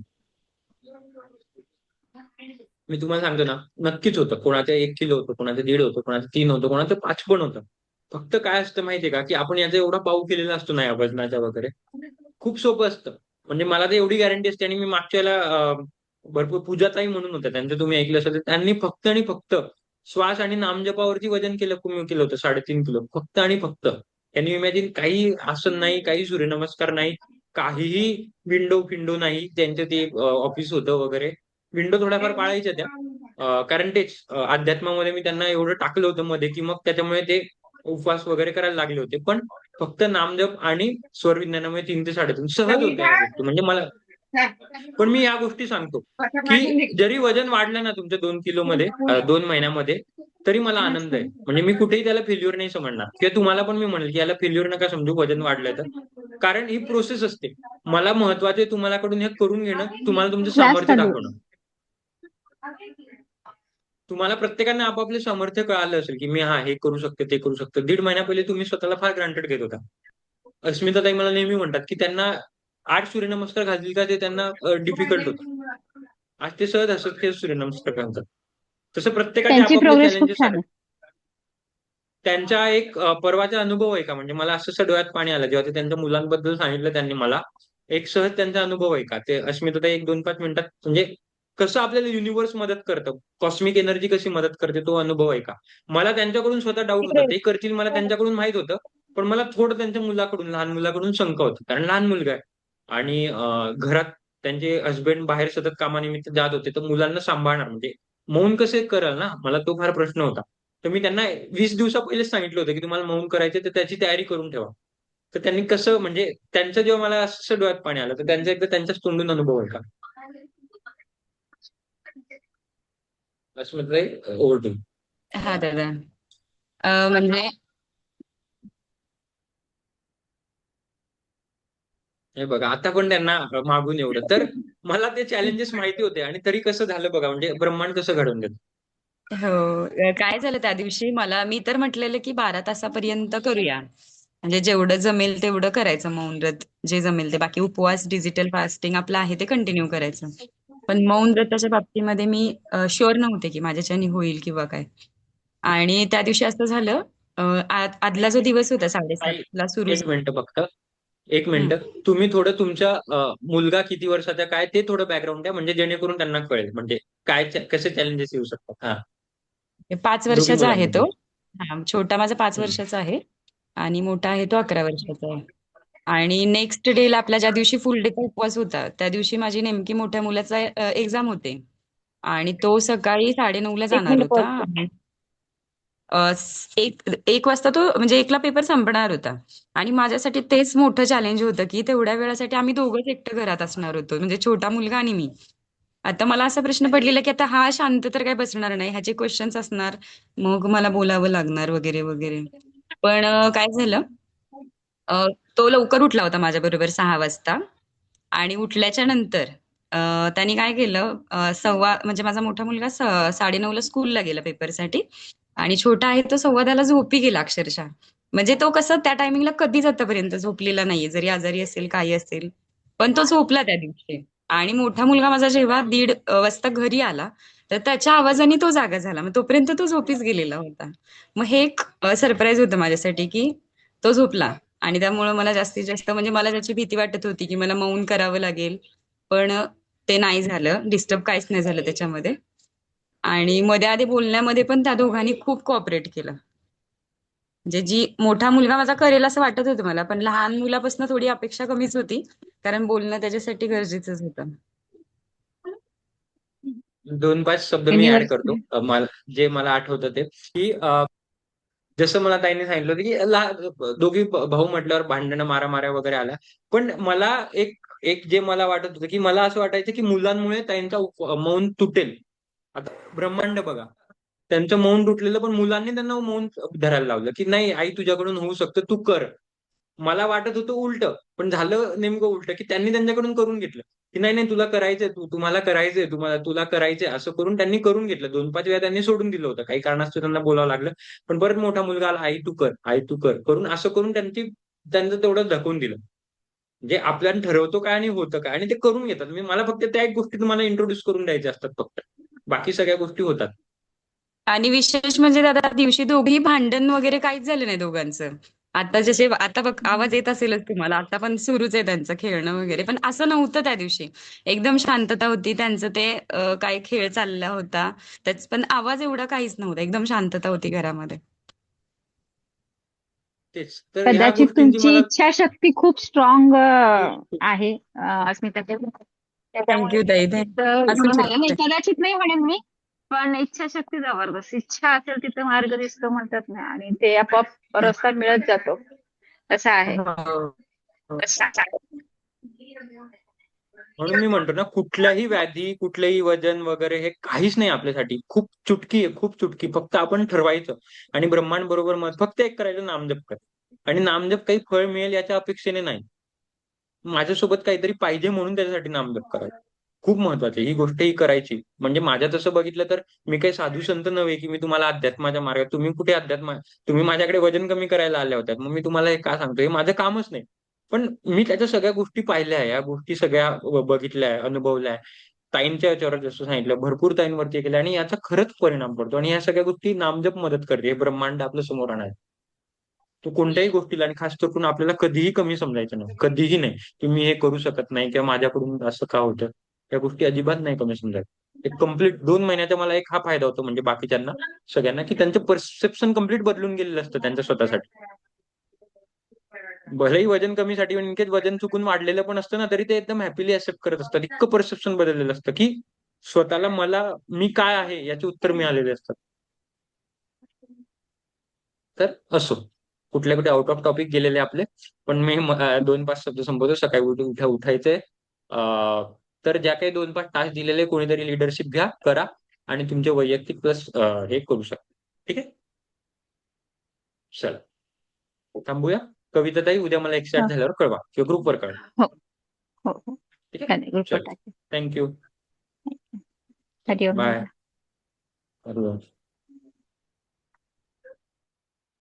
मी तुम्हाला सांगतो ना, नक्कीच होतं. कोणाचं 1 किलो होतं, कोणाचं 1.5 होतं, कोणाचं 3 होतं, कोणाचं 5 पण होतं. फक्त काय असतं माहितीये का, की आपण याचा एवढा पाऊ केलेला असतो ना या वजनाचा वगैरे, खूप सोपं असतं. म्हणजे मला तर एवढी गॅरंटी असते. आणि मी मागच्या वेळेला भरपूर पूजाताई म्हणून होत्या, त्यांचं तुम्ही ऐकलं असेल तर, त्यांनी फक्त आणि फक्त श्वास आणि नामजपावरती वजन कमी केलं होतं, 3.5 किलो, फक्त आणि फक्त. त्यांनी इमॅजिन, काही आसन नाही, काही सूर्यनमस्कार नाही, काहीही विंडो फिंडो नाही. त्यांचं ते ऑफिस होतं वगैरे. विंडो थोड्याफार पाळायच्या त्या, कारण तेच अध्यात्मामध्ये मी त्यांना एवढं टाकलं होतं मध्ये, की मग त्याच्यामुळे ते उपवास वगैरे करायला लागले होते. पण फक्त नामजप आणि स्वरविज्ञानामुळे 3 ते 3.5 सहज होत्या या गोष्टी, म्हणजे मला. पण मी या गोष्टी सांगतो, की जरी वजन वाढलं ना तुमच्या 2 किलो मध्ये 2 महिन्यामध्ये, तरी मला आनंद आहे. म्हणजे मी कुठेही त्याला फेल्युअर नाही समजणार, किंवा तुम्हाला पण मी म्हणेल की याला फेल्युअर नका समजू वजन वाढलंय तर. कारण ही प्रोसेस असते. मला महत्वाचे तुम्हालाकडून हे करून घेणं, तुम्हाला तुमचं क्लास सामर्थ्य चालू आहे. दाखवणं. तुम्हाला प्रत्येकाने आपापले सामर्थ्य कळालं असेल, की मी हे करू शकतो, ते करू शकतो. 1.5 महिना पहिले तुम्ही स्वतःला फार ग्रांटेड घेत होता. अस्मिताताई मला नेहमी म्हणतात, की त्यांना 8 सूर्यनमस्कार घालतील का ते त्यांना डिफिकल्ट होतं. आज ते सहज हसत खेळत सूर्यनमस्कार घालतात. तसं प्रत्येकाचे त्यांची आपापले प्रोग्रेस खूप चॅलेंजेस छान आहेत. आहे. त्यांचा एक परवाचा अनुभव आहे का, म्हणजे मला असं डोळ्यात पाणी आलं जेव्हा ते त्यांच्या मुलांबद्दल सांगितलं त्यांनी मला. एक सहज त्यांचा अनुभव आहे का, ते अस्मिताताई 1-2-5 मिनिटात, म्हणजे कसं आपल्याला युनिव्हर्स मदत करतं, कॉस्मिक एनर्जी कशी मदत करते, तो अनुभव आहे का. मला त्यांच्याकडून स्वतः डाऊट होता, ते करतील मला त्यांच्याकडून माहित होतं. पण मला थोडं त्यांच्या मुलाकडून, लहान मुलाकडून शंका होती, कारण लहान मुलगा आहे. आणि घरात त्यांचे हसबंड बाहेर सतत कामानिमित्त जात होते, तर मुलांना सांभाळणार म्हणजे मौन कसे कराल ना, मला तो फार प्रश्न होता. तर मी त्यांना 20 दिवसा पहिलेच सांगितलं होतं, की तुम्हाला मौन करायचे तर त्याची तयारी करून ठेवा. तर त्यांनी कसं, म्हणजे त्यांचं जेव्हा मला असं डोळ्यात पाणी आलं, तर त्यांचा एकदा त्यांच्याच तोंडून अनुभव आहे का. अस्मिताताई, ओव्हर टू. हा दादा. म्हणजे हे बघा, आता पण त्यांना मागून एवढं, तर मला ते चॅलेंजेस माहिती होते. आणि तरी कसं झालं बघा, म्हणजे ब्रह्मांड कसं घडवून देतं. हो, काय झालं त्या दिवशी, मी तर म्हटलेलं की 12 तासापर्यंत करूया. म्हणजे जेवढं जमेल तेवढं करायचं मौन व्रत, जे जमेल ते. बाकी उपवास, डिजिटल फास्टिंग आपलं आहे ते कंटिन्यू करायचं. पण मौन व्रताच्या बाबतीमध्ये मी शुअर नव्हते की माझ्याच्याने होईल किंवा काय. आणि त्या दिवशी असं झालं, आदला जो दिवस होता ताई, 7:30ला सुरू. 1 मिनिट फक्त, 1 मिनिट. हम्म. तुम्ही थोडं तुमच्या मुलगा किती वर्षाचा काय ते थोडं बॅकग्राऊंड द्या, म्हणजे जेणेकरून त्यांना कळेल, म्हणजे काय कसे चॅलेंजेस येऊ शकतात. 5 दोघी वर्षाचा आहे तो. मुलांबद्दल. हा, छोटा माझा 5 हम्म. वर्षाचा आहे. आणि मोठा आहे तो 11 वर्षाचा आहे. आणि नेक्स्ट डेला आपला ज्या दिवशी फुल डेचा उपवास होता, त्या दिवशी माझी नेमकी मोठ्या मुलाचा एक्झाम होते. आणि तो सकाळी 9:30ला एक जाणार मिनिट होता. पॉज. आणि एक वाजता तो, म्हणजे 1ला पेपर संपणार होता. आणि माझ्यासाठी तेच मोठं चॅलेंज होतं, की तेवढ्या वेळासाठी आम्ही दोघंच एकटं घरात असणार होतो, म्हणजे छोटा मुलगा आणि मी. आता मला असा प्रश्न पडलेला, की आता हा शांत तर काय बसणार नाही, ह्याचे क्वेश्चन्स असणार, मग मला बोलावं लागणार वगैरे वगैरे. पण काय झालं, तो लवकर उठला होता माझ्याबरोबर 6 वाजता. आणि उठल्याच्या नंतर त्यांनी काय केलं, म्हणजे माझा मोठा मुलगा 9:30ला स्कूलला गेला पेपरसाठी. आणि छोटा आहे तो 9:15ला झोपी गेला अक्षरशः. म्हणजे तो कसं त्या टायमिंगला कधीच आतापर्यंत झोपलेला नाहीये, जरी आजारी असेल काही असेल. पण तो झोपला त्या दिवशी. आणि मोठा मुलगा माझा जेव्हा 1:30 वाजता घरी आला, तर त्याच्या आवाजाने तो जागा झाला. मग तोपर्यंत तो झोपीच गेलेला होता. मग हे एक सरप्राईज होतं माझ्यासाठी, की तो झोपला. आणि त्यामुळे मला जास्तीत जास्त, म्हणजे मला त्याची भीती वाटत होती, की मला मौन करावं लागेल. पण ते नाही झालं, डिस्टर्ब काहीच नाही झालं त्याच्यामध्ये. आणि मध्ये आधी बोलण्यामध्ये पण त्या दोघांनी खूप कॉपरेट केलं. म्हणजे जी मोठा मुलगा माझा करेल असं वाटत होतं मला, पण लहान मुलापासून थोडी अपेक्षा कमीच होती, कारण बोलणं त्याच्यासाठी गरजेचंच होतं. 2-5 शब्द मी ऍड करतो. युनिव्हर्स जे मला आठवतं ते की जसं मला ताईने सांगितलं होतं की दोघी भाऊ म्हटल्यावर भांडणं मारामाऱ्या वगैरे आल्या. पण मला एक एक जे मला वाटत होतं की मला असं वाटायचं की मुलांमुळे ताईंचा मौन तुटेल. आता ब्रह्मांड बघा. त्यांचं मौन तुटलेलं पण मुलांनी त्यांना मौन धरायला लावलं की नाही आई तुझ्याकडून होऊ शकतं तू कर. मला वाटत होतं उलट पण झालं नेमकं उलट की त्यांनी त्यांच्याकडून करून घेतलं की नाही नाही तुला करायचंय तुम्हाला करायचंय तुला करायचंय असं करून त्यांनी करून घेतलं. 2-5 वेळा त्यांनी सोडून दिलं होतं काही कारणास्तव त्यांना बोलावं लागलं. पण परत मोठा मुलगा आला आई तू कर करून असं करून त्यांचं तेवढं धकवून दिलं. म्हणजे आपल्याला ठरवतो काय आणि होतं काय आणि ते करून घेतात. मला फक्त त्या एक गोष्टी तुम्हाला इंट्रोड्यूस करून द्यायच्या असतात फक्त. बाकी सगळ्या गोष्टी होतात. आणि विशेष म्हणजे दादा त्या दिवशी दोघेही भांडण वगैरे काहीच झालं नाही दोघांचं. आता बघ आवाज येत असेलच तुम्हाला, आता पण सुरूच आहे त्यांचं खेळणं वगैरे, पण असं नव्हतं त्या दिवशी. एकदम शांतता होती त्यांचं ते काय खेळ चालला होता त्याच, पण आवाज एवढा काहीच नव्हता, एकदम शांतता होती घरामध्ये. तेच तर ह्या कदाचित गोष्टींची तुमची मला इच्छाशक्ती खूप स्ट्रॉंग आहे अस्मिता ताई. त्याच्यामुळे थँक्यू ताई, कदाचित असू घडून आलं नाही, शकतं. कदाचित नाही म्हणेन मी, पण इच्छाशक्ती जबरदस्त. इच्छा असेल तिथं मार्ग दिसतो म्हणतात ना, आणि ते आपोआप रस्ता मिळत जातो. असं आहे. हो, हो. म्हणून मी म्हणतो ना कुठल्याही व्याधी कुठलंही वजन वगैरे हे काहीच नाही आपल्यासाठी. खूप चुटकी आहे खूप चुटकी. फक्त आपण ठरवायचं आणि ब्रह्मांड बरोबर मत फक्त एक करायचं नामजप कर. आणि नामजप काही फळ मिळेल याच्या अपेक्षेने नाही. माझ्यासोबत काहीतरी पाहिजे म्हणून त्याच्यासाठी नामजप करायचं. खूप महत्वाचं आहे ही गोष्ट ही करायची. म्हणजे माझ्या तसं बघितलं तर मी काही साधू संत नव्हे की मी तुम्हाला अध्यात्माच्या मार्गात, तुम्ही कुठे अध्यात्म, तुम्ही माझ्याकडे वजन कमी करायला आल्या होत्यात मग मी तुम्हाला हे का सांगतो, हे माझं कामच नाही. पण मी त्याच्या सगळ्या गोष्टी पाहिल्या आहे, या गोष्टी सगळ्या बघितल्या आहे, अनुभवल्या आहे. ताईंच्या याच्यावर जसं सांगितलं भरपूर ताईंवरती केलं आणि याचा खरंच परिणाम पडतो आणि या सगळ्या गोष्टी नामजप मदत करते. हे ब्रह्मांड आपल्या समोर आणायला. तो कोणत्याही गोष्टीला आणि खास करून आपल्याला कधीही कमी समजायचं नाही, कधीही नाही. तुम्ही हे करू शकत नाही किंवा माझ्याकडून असं का होतं, या गोष्टी अजिबात नाही कमी समजायचं. एक कम्प्लीट 2 महिन्याचा मला एक हा फायदा होतो म्हणजे बाकीच्यांना सगळ्यांना की त्यांचं परसेप्शन कम्प्लीट बदलून गेलेलं असतं त्यांच्या स्वतःसाठी. भलेही वजन कमीसाठी इनकेस वजन चुकून वाढलेलं पण असतं ना तरी ते एकदम हॅपीली ऍक्सेप्ट करत असतात. इतकं परसेप्शन बदललेलं असतं की स्वतःला मी काय आहे याचे उत्तर मिळालेले असतात. तर असो, कुठल्या कुठे आउट ऑफ टॉपिक गेलेले आपले. पण मी 2-5 शब्द संपवतो. सकाळी उठायचंय. तर ज्या काही 2-5 टास्क दिलेले कोणीतरी लिडरशिप घ्या करा आणि तुमचे वैयक्तिक प्लस हे करू शकता. ठीक आहे, चला थांबूया. कविताताई उद्या मला एक्सॅट हो झाल्यावर कळवा किंवा ग्रुपवर कळवा. हो हो हो. ठीक आहे, चालेल, ग्रुपवर चल टाकेल. थँक्यू. हरिओम बाय. दादा. हरिओम.